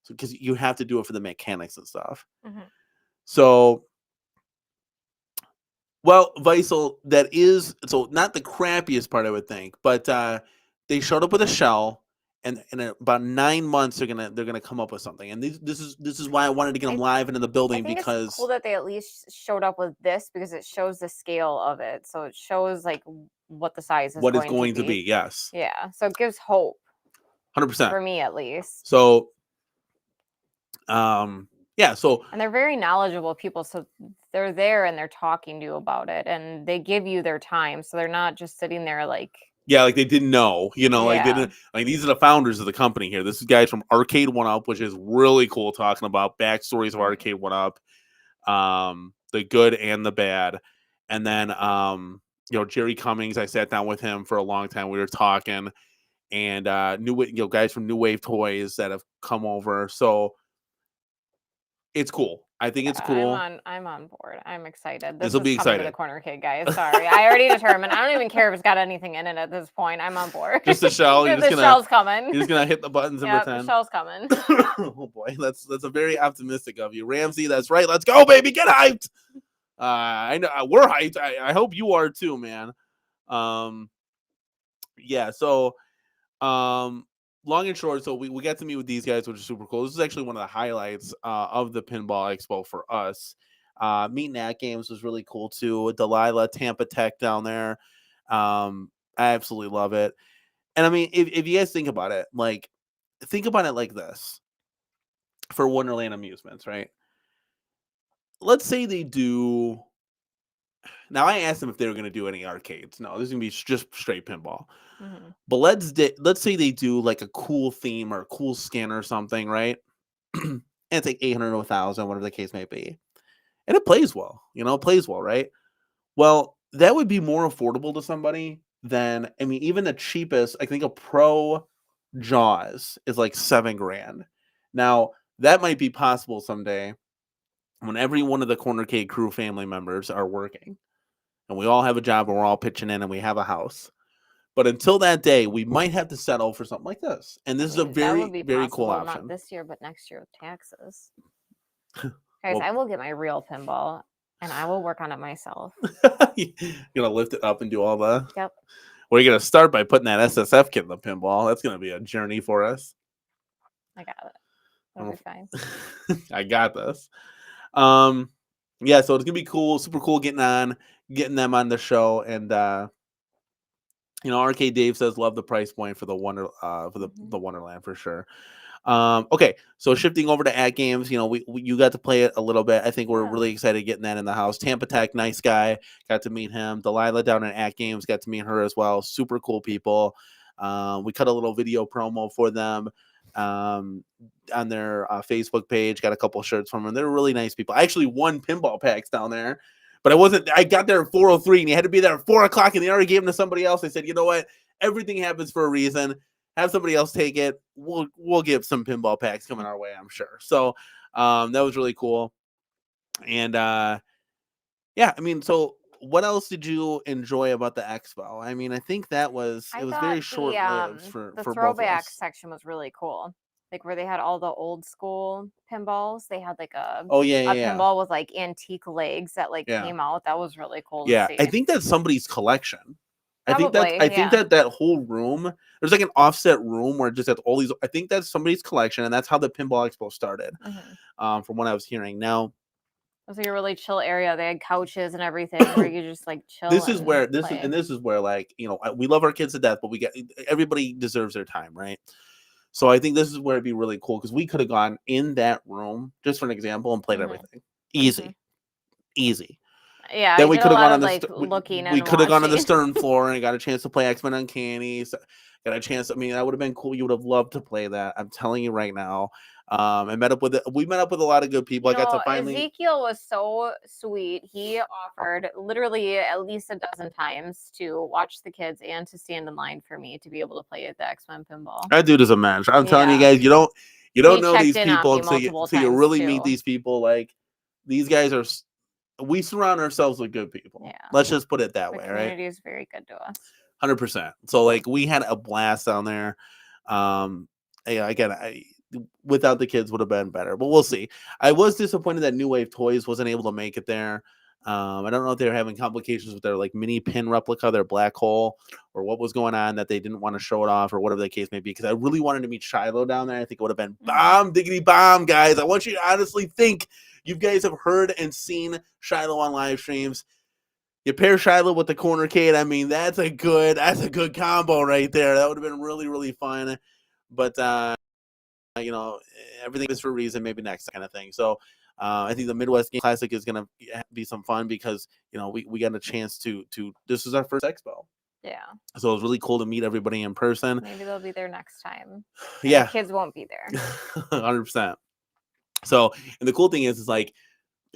[SPEAKER 1] So because you have to do it for the mechanics and stuff. Mm-hmm. So, well, Weissel, that is so not the crappiest part, I would think, but they showed up with a shell, and in about 9 months they're gonna come up with something. And this is why I wanted to get them live into the building, because
[SPEAKER 2] it's cool that they at least showed up with this, because it shows the scale of it, so it shows like what the size is,
[SPEAKER 1] what it's going to be. Yes.
[SPEAKER 2] Yeah. So it gives hope.
[SPEAKER 1] 100%
[SPEAKER 2] for me, at least.
[SPEAKER 1] So. Yeah, so
[SPEAKER 2] and they're very knowledgeable people, so they're there and they're talking to you about it, and they give you their time, so they're not just sitting there like
[SPEAKER 1] like they didn't know, like these are the founders of the company here. This is guys from Arcade1up, which is really cool, talking about backstories of Arcade1up, the good and the bad. And then Jerry Cummings, I sat down with him for a long time. We were talking, and guys from New Wave Toys that have come over. So it's cool. I think it's cool.
[SPEAKER 2] I'm on board. I'm excited.
[SPEAKER 1] This will be exciting.
[SPEAKER 2] To the CornerCade, guys. Sorry, I already determined. I don't even care if it's got anything in it at this point. I'm on board.
[SPEAKER 1] Just the shell.
[SPEAKER 2] The shell's coming.
[SPEAKER 1] You're just gonna hit the buttons and pretend.
[SPEAKER 2] The shell's coming.
[SPEAKER 1] Oh boy, that's a very optimistic of you, Ramsey. That's right. Let's go, baby. Get hyped. I know we're hyped. I hope you are too, man. Yeah. So, long and short, so we got to meet with these guys, which is super cool. This is actually one of the highlights of the Pinball Expo for us. Meeting at games was really cool too. Delilah, Tampa Tech down there. I absolutely love it. And I mean, if you guys think about it like this for Wonderland Amusements, right? Let's say they do. Now, I asked them if they were going to do any arcades. No, this is going to be just straight pinball. Mm-hmm. But let's say they do like a cool theme or a cool skin or something, right? And it's like 800 or 1,000, whatever the case may be. And it plays well, right? Well, that would be more affordable to somebody than, I mean, even the cheapest, I think a Pro Jaws is like $7,000. Now, that might be possible someday when every one of the CornerCade crew family members are working and we all have a job and we're all pitching in and we have a house. But until that day, we might have to settle for something like this. And this is a very, very cool option.
[SPEAKER 2] Not this year, but next year with taxes. Guys, I will get my real pinball and I will work on it myself.
[SPEAKER 1] You're going to lift it up and do all the...
[SPEAKER 2] Yep.
[SPEAKER 1] We're going to start by putting that SSF kit in the pinball. That's going to be a journey for us.
[SPEAKER 2] I got it. That'll be fine.
[SPEAKER 1] I got this. Yeah, so it's gonna be cool, super cool getting them on the show. And Arcade Dave says love the price point for the the Wonderland for sure. Okay, so shifting over to at games, you got to play it a little bit. I think we're really excited getting that in the house. Tampa Tech, nice guy, got to meet him. Delilah down in at games, got to meet her as well. Super cool people. We cut a little video promo for them on their Facebook page. Got a couple shirts from them. They're really nice people. I actually won pinball packs down there, but I got there at 4:03 and you had to be there at 4 o'clock and they already gave them to somebody else. I said, you know what? Everything happens for a reason. have somebody else take it. We'll get some pinball packs coming our way, I'm sure. So that was really cool. And yeah, I mean, so what else did you enjoy about the expo? I mean, I think it was very short lived for
[SPEAKER 2] the
[SPEAKER 1] both of
[SPEAKER 2] throwback
[SPEAKER 1] us.
[SPEAKER 2] section was really cool. Like where they had all the old school pinballs. They had like a
[SPEAKER 1] Yeah.
[SPEAKER 2] pinball with like antique legs that like
[SPEAKER 1] Yeah.
[SPEAKER 2] came out. That was really cool to
[SPEAKER 1] Yeah,
[SPEAKER 2] see.
[SPEAKER 1] I think that's somebody's collection. I think
[SPEAKER 2] Probably,
[SPEAKER 1] that whole room, there's like an offset room where it just has all these. I think that's somebody's collection, and that's how the Pinball Expo started. From what I was hearing. Now,
[SPEAKER 2] it was like a really chill area. They had couches and everything where you could just like chill.
[SPEAKER 1] This is where like, you know, we love our kids to death, but everybody deserves their time, right? So I think this is where it'd be really cool because we could have gone in that room just for an example and played everything easy.
[SPEAKER 2] Yeah,
[SPEAKER 1] then we could have gone on
[SPEAKER 2] looking and
[SPEAKER 1] we could have gone to the
[SPEAKER 2] watching.
[SPEAKER 1] stern floor and got a chance to play X-Men Uncanny. So got a chance. I mean, that would have been cool. You would have loved to play that. I'm telling you right now. We met up with a lot of good people. I got to finally.
[SPEAKER 2] Ezekiel was so sweet. He offered literally at least a dozen times to watch the kids and to stand in line for me to be able to play at the X-Men pinball.
[SPEAKER 1] That dude is a man. I'm telling you guys, you don't know these people until you really meet these people. Like these guys are. We surround ourselves with good people. Yeah. Let's just put it that way, right? The
[SPEAKER 2] community is very good to us.
[SPEAKER 1] 100%. So like we had a blast down there. Again, without the kids would have been better, but we'll see. I was disappointed that New Wave Toys wasn't able to make it there. I don't know if they were having complications with their like mini pin replica, their black hole, or what was going on that they didn't want to show it off or whatever the case may be. Because I really wanted to meet Shiloh down there. I think it would have been bomb diggity bomb, guys. I want you to honestly think you guys have heard and seen Shiloh on live streams. You pair Shiloh with the CornerCade. I mean, that's a good combo right there. That would have been really, really fun. But you know, everything is for a reason. Maybe next kind of thing. So. I think the Midwest Game Classic is going to be some fun because, you know, we got a chance to this is our first expo.
[SPEAKER 2] Yeah.
[SPEAKER 1] So it was really cool to meet everybody in person.
[SPEAKER 2] Maybe they'll be there next time.
[SPEAKER 1] Yeah.
[SPEAKER 2] The kids won't be there.
[SPEAKER 1] 100%. So, and the cool thing is like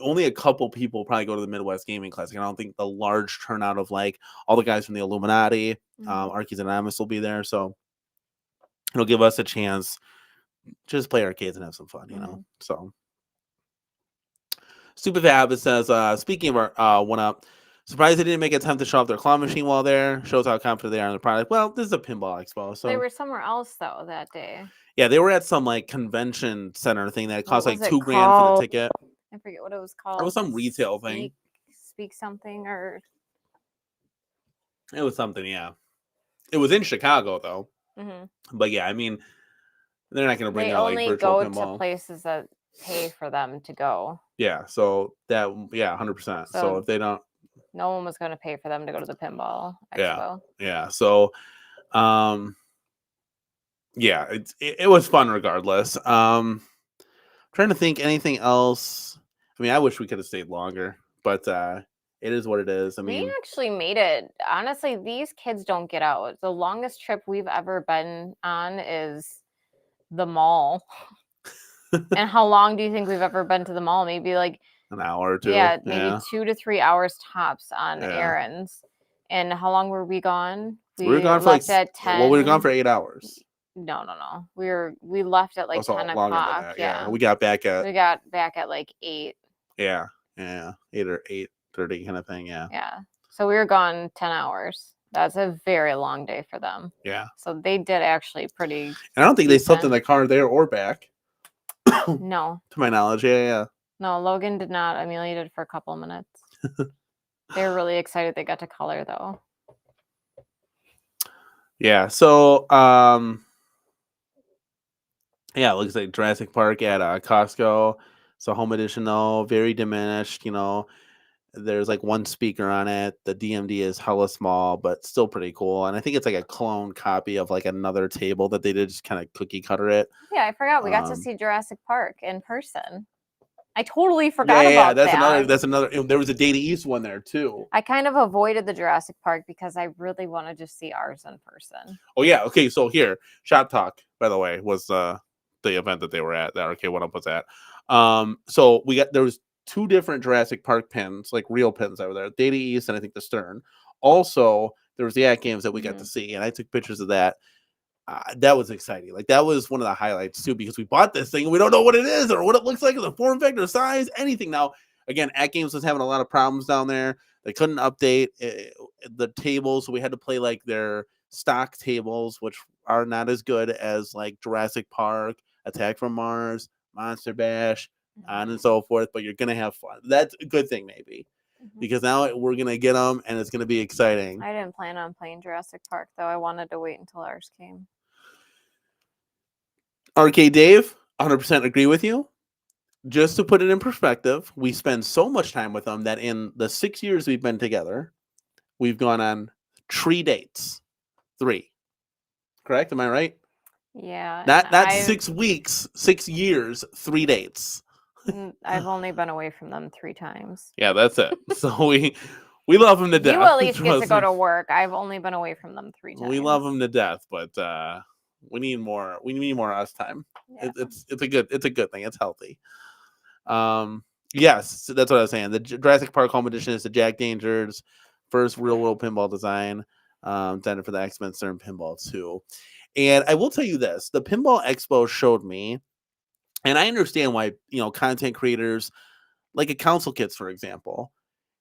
[SPEAKER 1] only a couple people probably go to the Midwest Gaming Classic. I don't think the large turnout of like all the guys from the Illuminati, Arcades Anonymous will be there. So it'll give us a chance to just play arcades and have some fun, you know? So. Stupid Fab, it says, speaking of our 1UP, surprised they didn't make attempt to show off their claw machine while there. Shows how confident they are in the product. Well, this is a Pinball Expo. So
[SPEAKER 2] they were somewhere else, though, that day.
[SPEAKER 1] Yeah, they were at some, like, convention center thing that cost, like, $2,000 for the ticket.
[SPEAKER 2] I forget what it was called.
[SPEAKER 1] It was some retail thing.
[SPEAKER 2] Speak something, or...
[SPEAKER 1] It was something, yeah. It was in Chicago, though. But, yeah, I mean, they're not going to bring their, like, virtual pinball.
[SPEAKER 2] They only go to places that pay for them to go.
[SPEAKER 1] Yeah, so that 100%. So if they don't,
[SPEAKER 2] no one was going to pay for them to go to the Pinball Expo.
[SPEAKER 1] Yeah. So, yeah, it was fun regardless. Trying to think anything else. I mean, I wish we could have stayed longer, but it is what it is. I mean,
[SPEAKER 2] we actually made it. Honestly, these kids don't get out. The longest trip we've ever been on is the mall. And how long do you think we've ever been to the mall? Maybe like
[SPEAKER 1] an hour or two.
[SPEAKER 2] Yeah, maybe 2 to 3 hours tops on errands. And how long were we gone?
[SPEAKER 1] We were gone for like at 10. Well, we were gone for 8 hours.
[SPEAKER 2] No. We left at like 10 o'clock.
[SPEAKER 1] Yeah. We got back at
[SPEAKER 2] like 8.
[SPEAKER 1] Yeah. 8 or 8:30 kind of thing. Yeah.
[SPEAKER 2] Yeah. So we were gone 10 hours. That's a very long day for them.
[SPEAKER 1] Yeah.
[SPEAKER 2] So they did actually pretty.
[SPEAKER 1] And I don't think they slept in the car there or back.
[SPEAKER 2] No.
[SPEAKER 1] To my knowledge, yeah.
[SPEAKER 2] No, Logan did not. Amelia did for a couple of minutes. They were really excited they got to color, though. Yeah,
[SPEAKER 1] so, it looks like Jurassic Park at Costco. So home edition, though, very diminished, you know. There's like one speaker on it. The DMD is hella small, but still pretty cool. And I think it's like a clone copy of like another table that they did just kind of cookie cutter it.
[SPEAKER 2] Yeah, I forgot. We got to see Jurassic Park in person. I totally forgot about that.
[SPEAKER 1] That's another. There was a Data East one there too.
[SPEAKER 2] I kind of avoided the Jurassic Park because I really want to just see ours in person.
[SPEAKER 1] Oh yeah. Okay. So here, Shop Talk, by the way, was the event that they were at. That Arcade1up was at. So there was 2 different Jurassic Park pins, like real pins over there. Data East and I think the Stern. Also, there was the At Games that we got to see, and I took pictures of that. that was exciting. Like that was one of the highlights too, because we bought this thing and we don't know what it is or what it looks like, the form factor, size, anything. Now, again, At Games was having a lot of problems down there. They couldn't update the tables, so we had to play like their stock tables, which are not as good as like Jurassic Park, Attack from Mars, Monster Bash, on and so forth. But you're gonna have fun. That's a good thing, maybe. Because now we're going to get them, and it's going to be exciting.
[SPEAKER 2] I didn't plan on playing Jurassic Park, though. I wanted to wait until ours came.
[SPEAKER 1] Arcade Dave, 100% agree with you. Just to put it in perspective, we spend so much time with them that in the 6 years we've been together, we've gone on 3 dates. 3. Correct? Am I right?
[SPEAKER 2] Yeah.
[SPEAKER 1] Not 6 weeks, 6 years, 3 dates.
[SPEAKER 2] I've only been away from them 3 times.
[SPEAKER 1] Yeah, that's it. So we love them to death.
[SPEAKER 2] You at least get to go to work. I've only been away from them 3 times.
[SPEAKER 1] We love them to death, but we need more. We need more us time. Yeah. It's a good thing. It's healthy. Yes, that's what I was saying. The Jurassic Park Home Edition is the Jack Danger's first real world pinball design, intended for the X-Men Stern Pinball 2. And I will tell you this: the Pinball Expo showed me. And I understand why, content creators like a Council Kits, for example,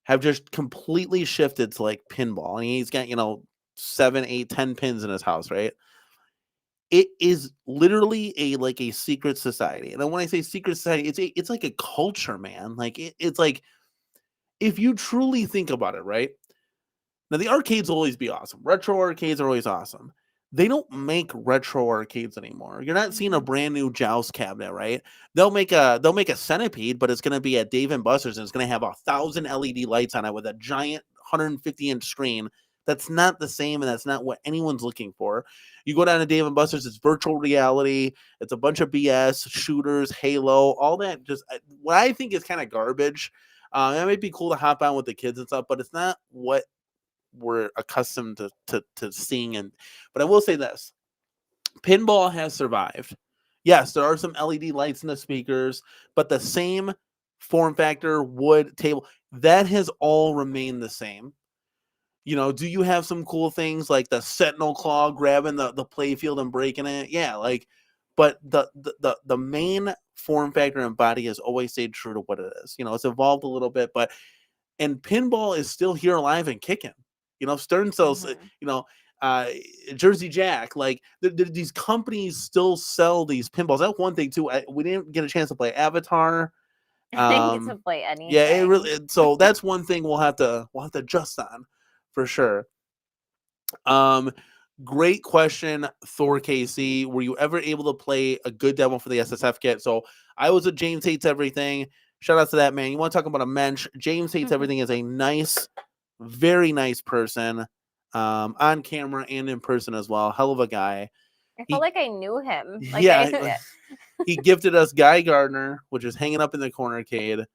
[SPEAKER 1] have just completely shifted to like pinball. And he's got, 7, 8, 10 pins in his house, right? It is literally a secret society. And when I say secret society, it's like a culture, man. Like it's like, if you truly think about it, right? Now the arcades will always be awesome. Retro arcades are always awesome. They don't make retro arcades anymore. You're not seeing a brand new Joust cabinet, right? They'll make a Centipede, but it's going to be at Dave & Buster's, and it's going to have 1,000 LED lights on it with a giant 150-inch screen. That's not the same, and that's not what anyone's looking for. You go down to Dave & Buster's, it's virtual reality. It's a bunch of BS, shooters, Halo, all that. Just what I think is kind of garbage. It might be cool to hop on with the kids and stuff, but it's not what we're accustomed to seeing. But I will say this: pinball has survived. Yes, there are some LED lights in the speakers, but the same form factor, wood, table, that has all remained the same. Do you have some cool things like the Sentinel Claw grabbing the play field and breaking it? Yeah, but the main form factor and body has always stayed true to what it is. It's evolved a little bit, and pinball is still here alive and kicking. Stern sells, Jersey Jack, these companies still sell these pinballs. That's one thing too. We didn't get a chance to play Avatar.
[SPEAKER 2] I didn't get to play anything.
[SPEAKER 1] Yeah, it really. So that's one thing we'll have to adjust on for sure. Great question, Thor KC. Were you ever able to play a good demo for the SSF kit? So I was with James Hates Everything. Shout out to that man. You want to talk about a mensch? James Hates Everything is a nice, very nice person, on camera and in person as well. Hell of a guy.
[SPEAKER 2] I felt like I knew him.
[SPEAKER 1] He gifted us Guy Gardner, which is hanging up in the CornerCade.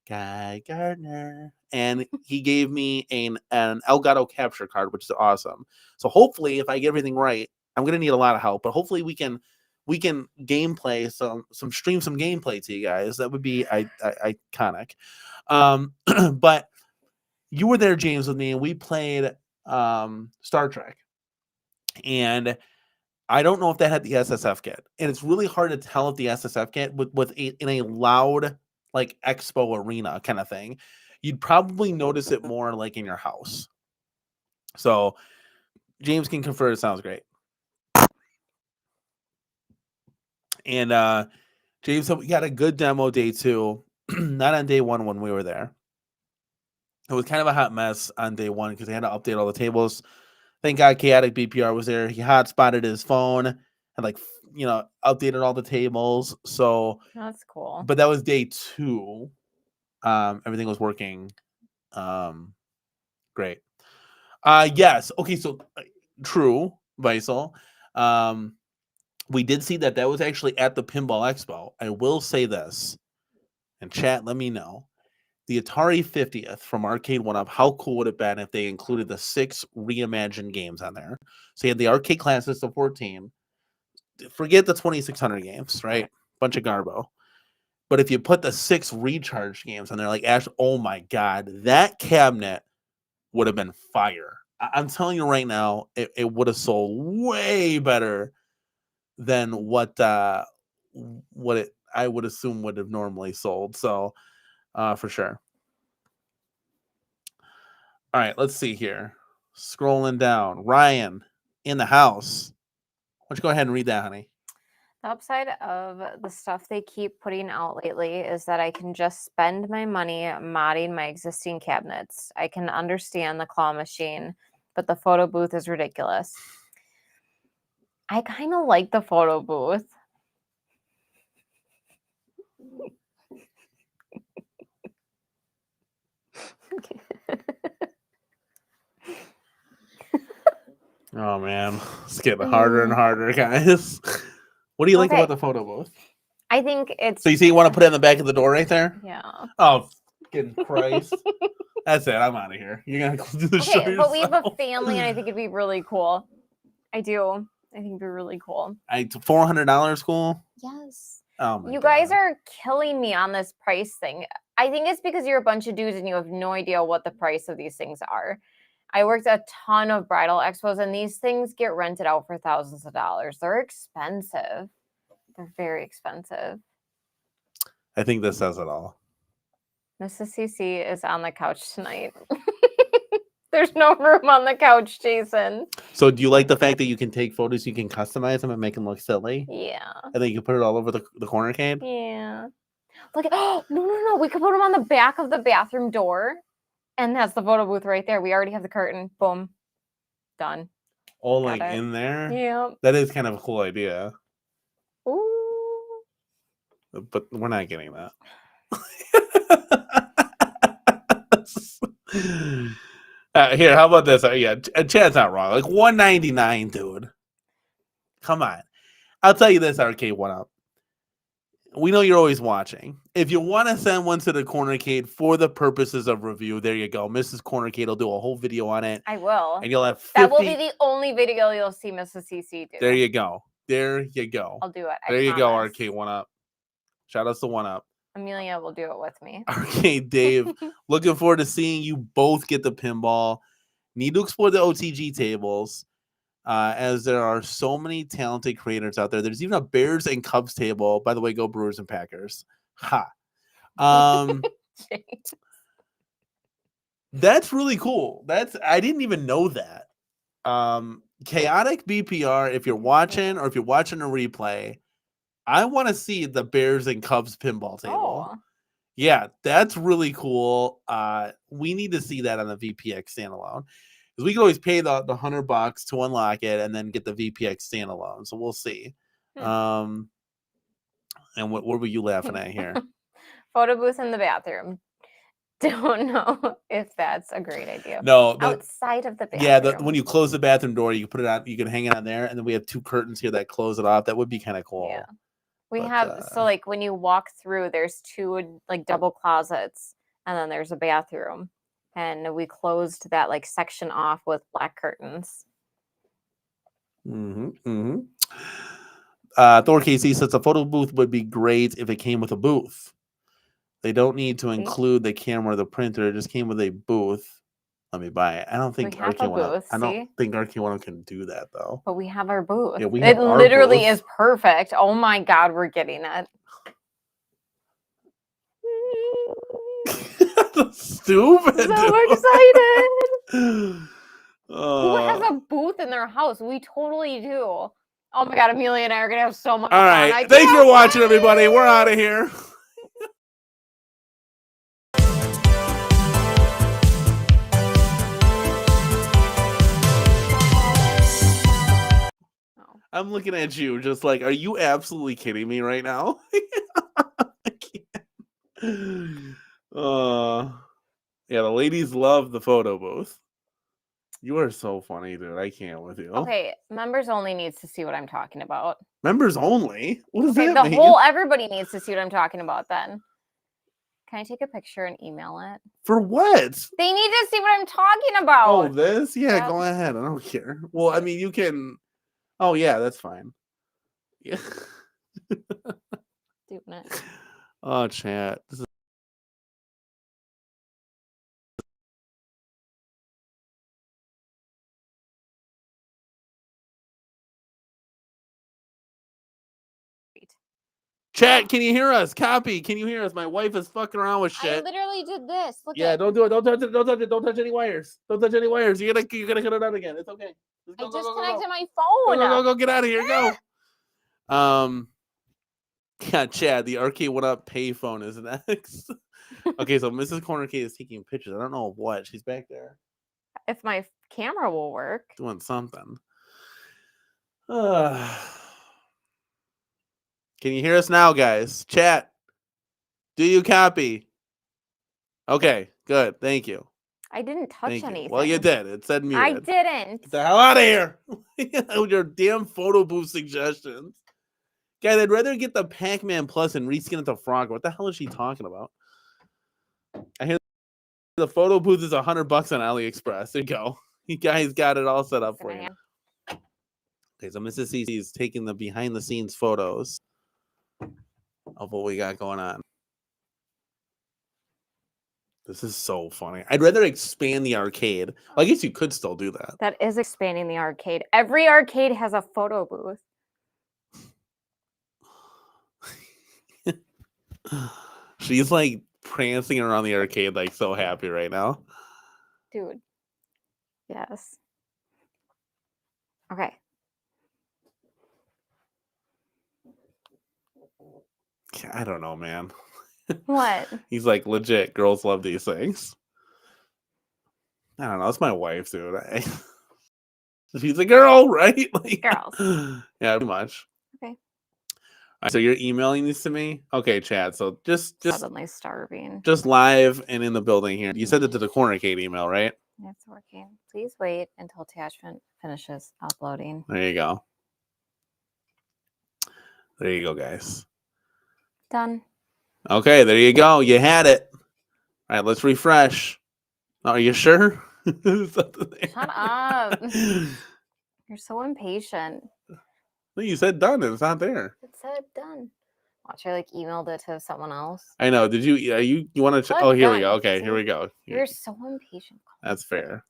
[SPEAKER 1] Guy Gardner. And he gave me an Elgato capture card, which is awesome. So hopefully, if I get everything right, I'm gonna need a lot of help. But hopefully, we can gameplay some gameplay to you guys. That would be iconic. But you were there, James, with me, and we played Star Trek. And I don't know if that had the SSF kit. And it's really hard to tell if the SSF kit in a loud expo arena kind of thing. You'd probably notice it more in your house. So James can confirm it sounds great. And James said we got a good demo day 2, not on day 1 when we were there. It was kind of a hot mess on day 1 because they had to update all the tables. Thank God Chaotic BPR was there. He hotspotted his phone and updated all the tables. So
[SPEAKER 2] that's cool.
[SPEAKER 1] But that was day 2. Everything was working great. Yes. Okay, so true, Visel. We did see that was actually at the Pinball Expo. I will say this, and chat, let me know. The Atari 50th from Arcade1up, how cool would it have been if they included the 6 reimagined games on there? So you had the arcade classics of 14. Forget the 2600 games, right? Bunch of garbo. But if you put the 6 recharge games on there, like Ash, oh my God, that cabinet would have been fire. I'm telling you right now, it would have sold way better than what it I would assume would have normally sold. So for sure. All right, let's see here. Scrolling down. Ryan in the house. Why don't you go ahead and read that, honey?
[SPEAKER 2] The upside of the stuff they keep putting out lately is that I can just spend my money modding my existing cabinets. I can understand the claw machine, but the photo booth is ridiculous. I kind of like the photo booth.
[SPEAKER 1] Oh man, it's getting harder and harder, guys. What do you like about the photo booth?
[SPEAKER 2] I think it's.
[SPEAKER 1] So you see, you want to put it in the back of the door right there?
[SPEAKER 2] Yeah.
[SPEAKER 1] Oh, fucking Christ! That's it. I'm out of here. You're gonna do the show yourself.
[SPEAKER 2] But we have a family, and I think it'd be really cool. I do. I think it'd be really cool.
[SPEAKER 1] $400 cool?
[SPEAKER 2] Yes.
[SPEAKER 1] Oh my
[SPEAKER 2] You
[SPEAKER 1] God.
[SPEAKER 2] guys are killing me on this price thing. I think it's because you're a bunch of dudes and you have no idea what the price of these things are. I worked a ton of bridal expos, and these things get rented out for thousands of dollars. They're expensive. They're very expensive.
[SPEAKER 1] I think this says it all.
[SPEAKER 2] Mrs. CC is on the couch tonight. There's no room on the couch, Jason.
[SPEAKER 1] So do you like the fact that you can take photos, you can customize them and make them look silly?
[SPEAKER 2] Yeah.
[SPEAKER 1] And then you can put it all over the CornerCade?
[SPEAKER 2] Yeah. Look at, oh, no. We could put them on the back of the bathroom door. And that's the photo booth right there. We already have the curtain. Boom. Done.
[SPEAKER 1] Oh, like in there?
[SPEAKER 2] Yeah.
[SPEAKER 1] That is kind of a cool idea.
[SPEAKER 2] Ooh.
[SPEAKER 1] But we're not getting that. Here, how about this? Yeah, Chad's not wrong. Like $199, dude. Come on. I'll tell you this, Arcade1up. We know you're always watching. If you want to send one to the CornerCade for the purposes of review, there you go. Mrs. CornerCade will do a whole video on it.
[SPEAKER 2] I will.
[SPEAKER 1] And you'll have 50...
[SPEAKER 2] That will be the only video you'll see Mrs. CC do.
[SPEAKER 1] There you go. There you go.
[SPEAKER 2] I'll do it.
[SPEAKER 1] There you go, Arcade1up. Shout out to 1up.
[SPEAKER 2] Amelia will do it with me.
[SPEAKER 1] Arcade Dave. Looking forward to seeing you both get the pinball. Need to explore the OTG tables. As there are so many talented creators out there. There's even a Bears and Cubs table. By the way, go Brewers and Packers. Ha. That's really cool. I didn't even know that. Chaotic BPR, if you're watching or if you're watching a replay, I want to see the Bears and Cubs pinball table.
[SPEAKER 2] Oh.
[SPEAKER 1] Yeah, that's really cool. We need to see that on the VPX standalone. Because we can always pay the $100 to unlock it and then get the VPX standalone. So we'll see. And what were you laughing at here?
[SPEAKER 2] Photo booth in the bathroom. Don't know if that's a great idea.
[SPEAKER 1] No,
[SPEAKER 2] outside of the bathroom.
[SPEAKER 1] Yeah, when you close the bathroom door, you can put it on. You can hang it on there, and then we have two curtains here that close it off. That would be kind of cool.
[SPEAKER 2] Yeah, we have so like when you walk through, there's two like double closets, and then there's a bathroom. And we closed that like section off with black curtains.
[SPEAKER 1] Thor KC says a photo booth would be great if it came with a booth. They don't need to include the camera or the printer. It just came with a booth. Let me buy it. I don't think Arcade1up can do that though.
[SPEAKER 2] But we have our booth.
[SPEAKER 1] Yeah, it
[SPEAKER 2] literally is perfect. Oh my God, we're getting it.
[SPEAKER 1] Stupid.
[SPEAKER 2] So excited. Who has a booth in their house? We totally do. Oh my God, Amelia and I are gonna have so much fun.
[SPEAKER 1] All right. Thanks for watching, everybody. We're out of here. I'm looking at you just like, are you absolutely kidding me right now? I can't. Yeah, the ladies love the photo booth. You are so funny, dude. I can't with you.
[SPEAKER 2] Okay, members only needs to see what I'm talking about.
[SPEAKER 1] Members only? What does that mean?
[SPEAKER 2] Everybody needs to see what I'm talking about then. Can I take a picture and email it?
[SPEAKER 1] For what?
[SPEAKER 2] They need to see what I'm talking about.
[SPEAKER 1] Oh, this? Yeah, go ahead. I don't care. Well, I mean, you can... Oh, yeah, that's fine. Yeah.
[SPEAKER 2] Doing it.
[SPEAKER 1] Oh, chat. This is Chat, can you hear us? Copy, can you hear us? My wife is fucking around with
[SPEAKER 2] I
[SPEAKER 1] shit.
[SPEAKER 2] literally did this. Look
[SPEAKER 1] Yeah,
[SPEAKER 2] at.
[SPEAKER 1] don't do it. Don't touch it. Don't touch it. Don't touch any wires. Don't touch any wires. You're gonna cut it out again. It's okay. Just
[SPEAKER 2] I
[SPEAKER 1] go,
[SPEAKER 2] just
[SPEAKER 1] go, go,
[SPEAKER 2] connected
[SPEAKER 1] go.
[SPEAKER 2] my
[SPEAKER 1] Go,
[SPEAKER 2] phone.
[SPEAKER 1] go, go, go, get out of here. Go. Yeah, Chad, the Arcade1up payphone is next. Okay, so Mrs. CornerCade is taking pictures. I don't know of what. She's back there
[SPEAKER 2] If my camera will work.
[SPEAKER 1] doing something. Can you hear us now, guys? Chat, do you copy? Okay, good. Thank you.
[SPEAKER 2] I didn't touch
[SPEAKER 1] Thank you.
[SPEAKER 2] anything.
[SPEAKER 1] Well, you did. It said muted.
[SPEAKER 2] I didn't.
[SPEAKER 1] Get the hell out of here with your damn photo booth suggestions. Guys, I'd rather get the Pac-Man Plus and reskin it to Frog. What the hell is she talking about? I hear the photo booth is $100 on AliExpress. There you go. You guys got it all set up for you. Okay, so Mrs. CC is taking the behind-the-scenes photos of what we got going on. This is so funny. I'd rather expand the arcade. Well, I guess you could still do that.
[SPEAKER 2] That is expanding the arcade. Every arcade has a photo booth.
[SPEAKER 1] She's like prancing around the arcade like so happy right now.
[SPEAKER 2] Dude. Yes. Okay.
[SPEAKER 1] I don't know, man.
[SPEAKER 2] What?
[SPEAKER 1] He's like, legit, girls love these things. I don't know. It's my wife, dude. She's a girl, right? Like,
[SPEAKER 2] Girls.
[SPEAKER 1] Yeah, pretty much.
[SPEAKER 2] Okay.
[SPEAKER 1] All right, so you're emailing these to me? Okay, Chad. So just
[SPEAKER 2] Suddenly starving.
[SPEAKER 1] just live and in the building here. You sent it to the CornerCade email, right?
[SPEAKER 2] It's working. Please wait until attachment finishes uploading.
[SPEAKER 1] There you go. There you go, guys.
[SPEAKER 2] Done.
[SPEAKER 1] Okay, there you go. You had it. All right, let's refresh. Oh, are you sure?
[SPEAKER 2] Shut up. You're so impatient.
[SPEAKER 1] No, you said done. It's not there.
[SPEAKER 2] It said done. Watch, I like emailed it to someone else.
[SPEAKER 1] I know. Did you? You want to? Oh, here we go. Okay, here we go.
[SPEAKER 2] You're so impatient.
[SPEAKER 1] That's fair.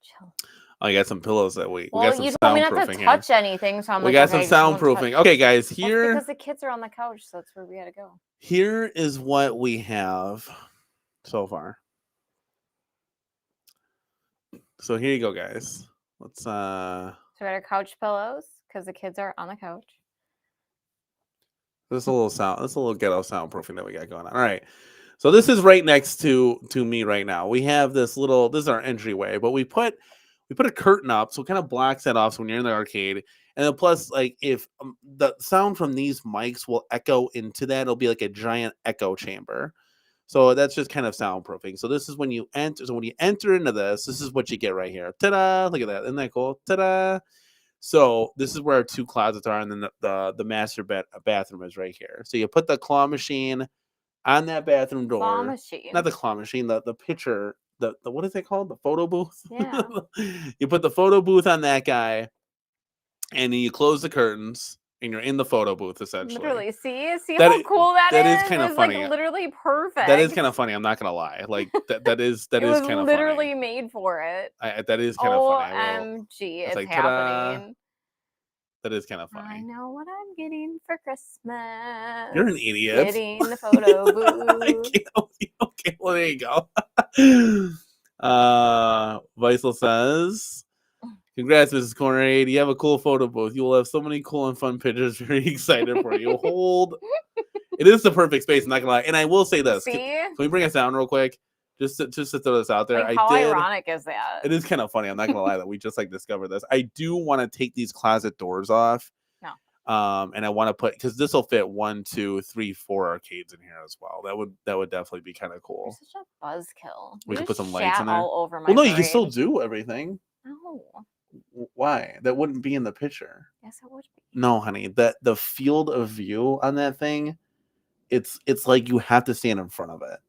[SPEAKER 2] Chill.
[SPEAKER 1] Oh, you got some pillows that week.
[SPEAKER 2] Well,
[SPEAKER 1] We got some
[SPEAKER 2] you told me not to
[SPEAKER 1] soundproofing
[SPEAKER 2] touch anything, so I'm
[SPEAKER 1] We
[SPEAKER 2] like,
[SPEAKER 1] got
[SPEAKER 2] okay,
[SPEAKER 1] some soundproofing. Okay, guys,
[SPEAKER 2] Well,
[SPEAKER 1] here
[SPEAKER 2] because the kids are on the couch, so that's where we gotta go.
[SPEAKER 1] here is what we have so far. So here you go, guys. Let's
[SPEAKER 2] So we got our couch pillows because the kids are on the couch.
[SPEAKER 1] This is a little ghetto soundproofing that we got going on. All right. So this is right next to me right now. We have this is our entryway, but we put a curtain up so it kind of blocks that off so when you're in the arcade. And then plus, like, if the sound from these mics will echo into that, it'll be like a giant echo chamber. So that's just kind of soundproofing. So this is when you enter. So when you enter into this is what you get right here. Ta-da! Look at that. Isn't that cool? Ta-da! So this is where our two closets are, and then the master bathroom is right here. So you put the claw machine on that bathroom door.
[SPEAKER 2] Claw machine.
[SPEAKER 1] Not the claw machine, the picture, the what is it called? The photo booth?
[SPEAKER 2] Yeah.
[SPEAKER 1] You put the photo booth on that guy, and then you close the curtains, and you're in the photo booth, essentially.
[SPEAKER 2] Literally. See
[SPEAKER 1] That
[SPEAKER 2] how cool that is?
[SPEAKER 1] That is kind of funny.
[SPEAKER 2] Like literally perfect.
[SPEAKER 1] That is kind of funny. I'm not gonna lie. Like that is kind of funny.
[SPEAKER 2] Literally made for it.
[SPEAKER 1] That is kind of funny.
[SPEAKER 2] OMG, it's
[SPEAKER 1] like,
[SPEAKER 2] happening.
[SPEAKER 1] That is kind of funny.
[SPEAKER 2] I know what I'm getting for Christmas.
[SPEAKER 1] You're an idiot.
[SPEAKER 2] Getting the photo booth.
[SPEAKER 1] Okay, well, there you go. Weisel says, congrats, Mrs. CornerCade. You have a cool photo booth. You will have so many cool and fun pictures. Very excited for you. It is the perfect space, I'm not gonna lie. And I will say this.
[SPEAKER 2] See?
[SPEAKER 1] Can we bring us down real quick? Just to throw this out there.
[SPEAKER 2] Like, how ironic is that?
[SPEAKER 1] It is kind of funny. I'm not gonna lie that we just like discovered this. I do want to take these closet doors off.
[SPEAKER 2] No.
[SPEAKER 1] And I want to put, because this will fit 1, 2, 3, 4 arcades in here as well. That would definitely be kind of cool.
[SPEAKER 2] You're such a buzzkill.
[SPEAKER 1] We
[SPEAKER 2] You
[SPEAKER 1] could put
[SPEAKER 2] just
[SPEAKER 1] some lights in
[SPEAKER 2] shat
[SPEAKER 1] there.
[SPEAKER 2] all over my
[SPEAKER 1] Well, no, you can
[SPEAKER 2] parade.
[SPEAKER 1] still do everything.
[SPEAKER 2] No.
[SPEAKER 1] Why? That wouldn't be in the picture.
[SPEAKER 2] Yes, it would be.
[SPEAKER 1] No, honey. The field of view on that thing, it's like you have to stand in front of it.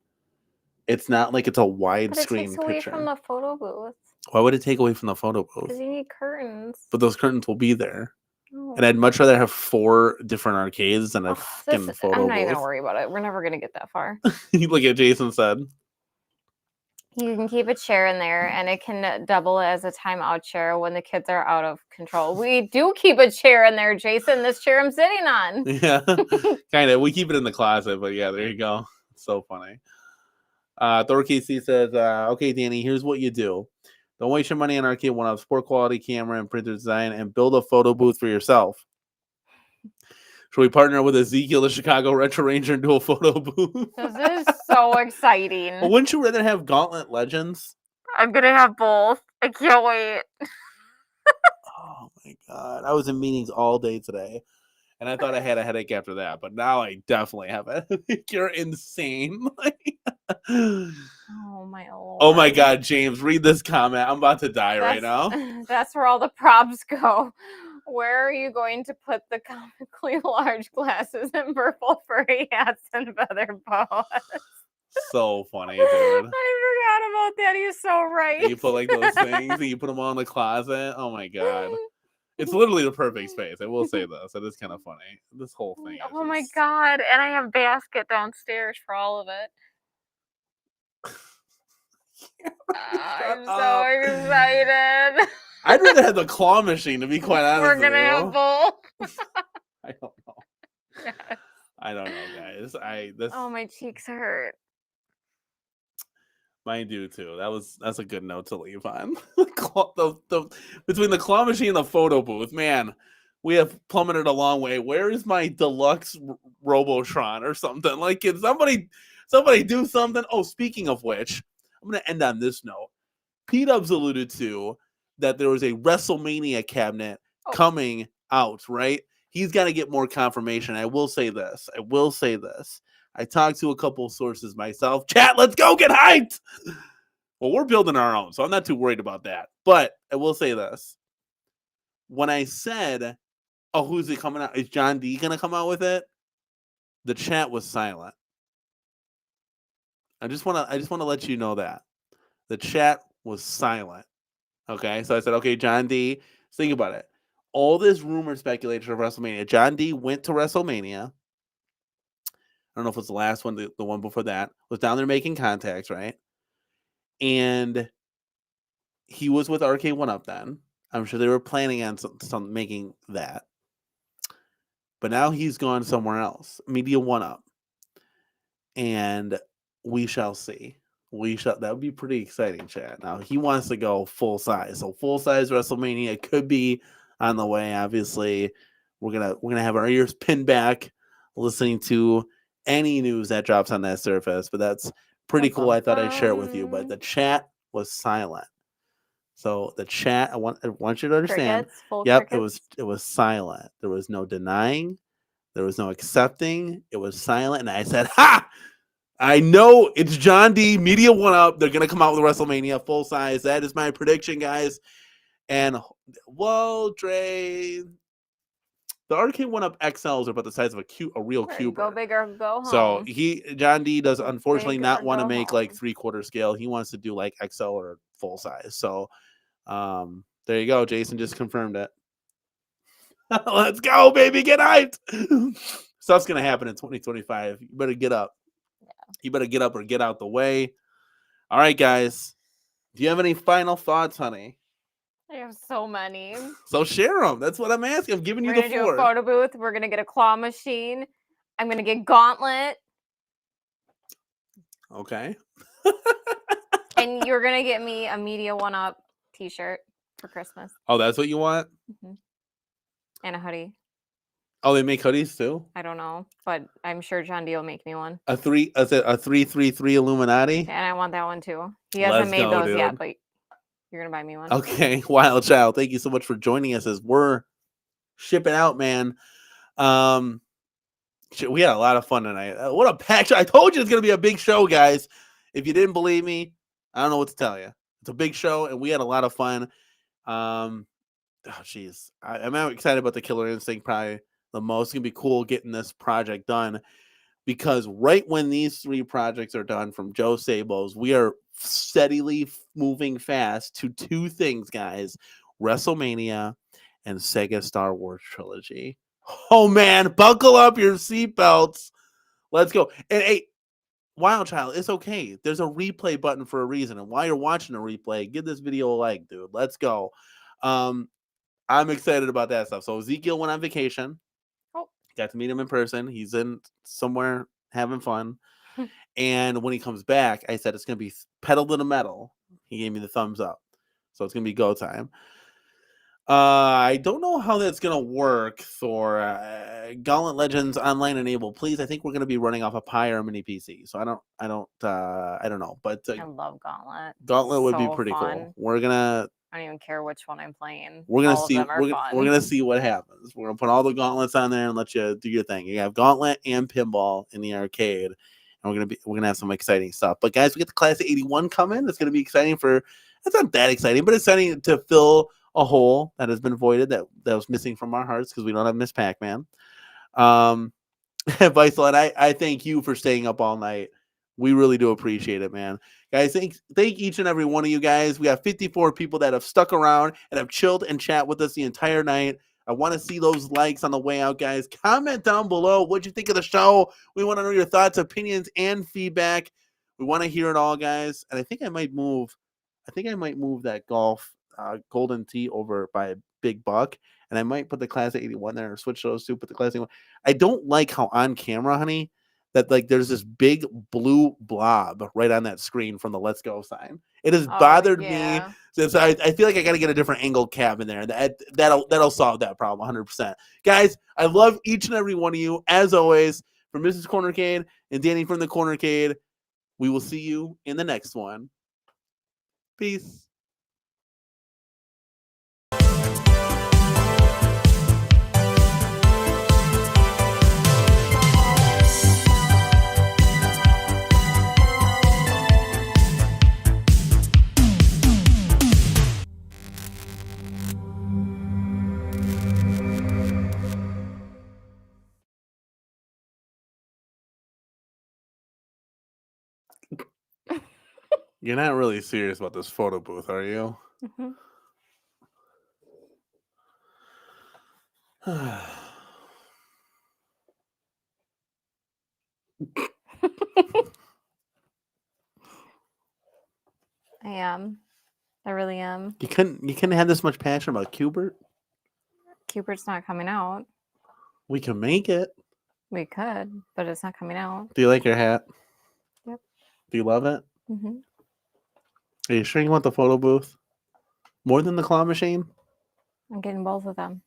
[SPEAKER 1] It's not like it's a widescreen
[SPEAKER 2] picture. But it takes away
[SPEAKER 1] picture.
[SPEAKER 2] from the photo booth.
[SPEAKER 1] Why would it take away from the photo booth?
[SPEAKER 2] Because you need curtains.
[SPEAKER 1] But those curtains will be there.
[SPEAKER 2] Oh.
[SPEAKER 1] And I'd much rather have 4 different arcades than a fucking photo
[SPEAKER 2] I'm not even
[SPEAKER 1] booth.
[SPEAKER 2] gonna worry about it. We're never gonna get that far.
[SPEAKER 1] Look at Jason said.
[SPEAKER 2] You can keep a chair in there, and it can double as a timeout chair when the kids are out of control. We do keep a chair in there, Jason. This chair I'm sitting on.
[SPEAKER 1] Yeah, kind of. We keep it in the closet, but yeah, there you go. So funny. Thor KC says, okay, Danny, here's what you do. Don't waste your money on Arcade1up, sport quality camera and printer design, and build a photo booth for yourself. Should we partner with Ezekiel, the Chicago Retro Ranger, and do a photo booth?
[SPEAKER 2] This is so exciting.
[SPEAKER 1] Well, wouldn't you rather have Gauntlet Legends?
[SPEAKER 2] I'm going to have both. I can't wait.
[SPEAKER 1] Oh, my God. I was in meetings all day today, and I thought I had a headache after that, but now I definitely have a headache. You're insane.
[SPEAKER 2] Oh, my Lord.
[SPEAKER 1] Oh, my God, James, read this comment. I'm about to die right now.
[SPEAKER 2] That's where all the props go. Where are you going to put the comically large glasses and purple furry hats and feather boas?
[SPEAKER 1] So funny, dude.
[SPEAKER 2] I forgot about that. He's so right.
[SPEAKER 1] You put like those things and you put them all in the closet. Oh my God. It's literally the perfect space. I will say this. It is kind of funny. This whole thing.
[SPEAKER 2] Oh my God. And I have basket downstairs for all of it. I'm so excited.
[SPEAKER 1] I'd rather have the claw machine, to be quite honest.
[SPEAKER 2] We're going to have both.
[SPEAKER 1] I don't know.
[SPEAKER 2] Yes.
[SPEAKER 1] I don't know, guys.
[SPEAKER 2] Oh, my cheeks hurt.
[SPEAKER 1] Mine do too. That's a good note to leave on. Between the claw machine and the photo booth, man, we have plummeted a long way. Where is my deluxe Robotron or something? Like, can somebody do something? Oh, speaking of which, I'm gonna end on this note. P-Dubs alluded to that there was a WrestleMania cabinet coming out, right? He's got to get more confirmation. I will say this. I talked to a couple sources myself. Chat, let's go get hyped. Well, we're building our own, so I'm not too worried about that. But I will say this. When I said, oh, who's it coming out? Is John D going to come out with it? The chat was silent. I just want to let you know that. The chat was silent. Okay, so I said, okay, John D. Think about it. All this rumor speculation of WrestleMania. John D went to WrestleMania. I don't know if it was the last one, the one before that. Was down there making contacts, right? And he was with Arcade1up then. I'm sure they were planning on some making that. But now he's gone somewhere else. Media 1UP. And we shall see. That would be pretty exciting, chat. Now he wants to go full size. So full size WrestleMania could be on the way. Obviously, we're gonna have our ears pinned back listening to any news that drops on that surface. But that's pretty cool. I thought I'd share it with you. But the chat was silent. So the chat, I want you to understand.
[SPEAKER 2] Crickets,
[SPEAKER 1] it was silent. There was no denying. There was no accepting. It was silent. And I said, ha! I know it's John D. Media 1UP. They're going to come out with WrestleMania full size. That is my prediction, guys. And, well, Dre, the Arcade1up XLs are about the size of a real cube.
[SPEAKER 2] Go big or go home.
[SPEAKER 1] So John D. does unfortunately not want to make like 3/4 scale. He wants to do like XL or full size. So there you go. Jason just confirmed it. Let's go, baby. Get hyped. Stuff's going to happen in 2025. You better get up. You better get up or get out the way. All right, guys. Do you have any final thoughts, honey?
[SPEAKER 2] I have so many.
[SPEAKER 1] So share them. That's what I'm asking. I'm giving you the floor.
[SPEAKER 2] We're going to do a photo booth. We're going to get a claw machine. I'm going to get Gauntlet.
[SPEAKER 1] Okay.
[SPEAKER 2] And you're going to get me a Media 1UP t-shirt for Christmas.
[SPEAKER 1] Oh, that's what you want?
[SPEAKER 2] Mm-hmm. And a hoodie.
[SPEAKER 1] Oh, they make hoodies too?
[SPEAKER 2] I don't know, but I'm sure John D will make me one.
[SPEAKER 1] A 333 Illuminati?
[SPEAKER 2] And I want that one too. He hasn't made those yet, but you're going to buy me one.
[SPEAKER 1] Okay. Wild Child, thank you so much for joining us as we're shipping out, man. We had a lot of fun tonight. What a packed show. I told you it's going to be a big show, guys. If you didn't believe me, I don't know what to tell you. It's a big show, and we had a lot of fun. I'm excited about the Killer Instinct probably the most. It's going to be cool getting this project done because right when these 3 projects are done from Joe Sabos, we are steadily moving fast to 2 things, guys. WrestleMania and Sega Star Wars Trilogy. Oh, man, buckle up your seatbelts. Let's go. And hey, Wild Child, it's okay. There's a replay button for a reason. And while you're watching a replay, give this video a like, dude. Let's go. I'm excited about that stuff. So Ezekiel went on vacation.
[SPEAKER 2] Oh.
[SPEAKER 1] Got to meet him in person. He's in somewhere having fun. And when he comes back, I said it's going to be pedal to the metal. He gave me the thumbs up. So it's going to be go time. I don't know how that's going to work for Gauntlet Legends online enabled. Please, I think we're going to be running off a Pi or a mini PC. So I don't know. But
[SPEAKER 2] I love Gauntlet.
[SPEAKER 1] Gauntlet would be
[SPEAKER 2] So
[SPEAKER 1] pretty
[SPEAKER 2] fun.
[SPEAKER 1] cool. We're gonna.
[SPEAKER 2] I don't even care which one I'm playing.
[SPEAKER 1] We're gonna
[SPEAKER 2] All
[SPEAKER 1] see.
[SPEAKER 2] of them are fun.
[SPEAKER 1] We're gonna see what happens. We're gonna put all the gauntlets on there and let you do your thing. You have Gauntlet and Pinball in the arcade, and we're gonna have some exciting stuff. But guys, we get the Class 81 coming. It's gonna be exciting for. It's not that exciting, but it's exciting to fill a hole that has been voided that was missing from our hearts because we don't have Miss Pac-Man. Viceland, I thank you for staying up all night. We really do appreciate it, man. Guys, thank each and every one of you guys. We have 54 people that have stuck around and have chilled and chat with us the entire night. I want to see those likes on the way out, guys. Comment down below what you think of the show. We want to know your thoughts, opinions, and feedback. We want to hear it all, guys. And I think I might move that golf golden tee over by a big buck. And I might put the Class 81 there or switch those two, put the Class 81. I don't like how on camera, honey, that like there's this big blue blob right on that screen from the Let's Go sign. It has bothered me since I feel like I got to get a different angle cab in there. That'll solve that problem 100%. Guys, I love each and every one of you. As always, from Mrs. CornerCade and Danny from the CornerCade, we will see you in the next one. Peace. You're not really serious about this photo booth, are you?
[SPEAKER 2] Mm-hmm. I am. I really am.
[SPEAKER 1] You couldn't have this much passion about Cubert?
[SPEAKER 2] Cubert's not coming out.
[SPEAKER 1] We can make it.
[SPEAKER 2] We could, but it's not coming out.
[SPEAKER 1] Do you like your hat?
[SPEAKER 2] Yep.
[SPEAKER 1] Do you love it?
[SPEAKER 2] Mm-hmm.
[SPEAKER 1] Are you sure you want the photo booth? More than the claw machine?
[SPEAKER 2] I'm getting both of them.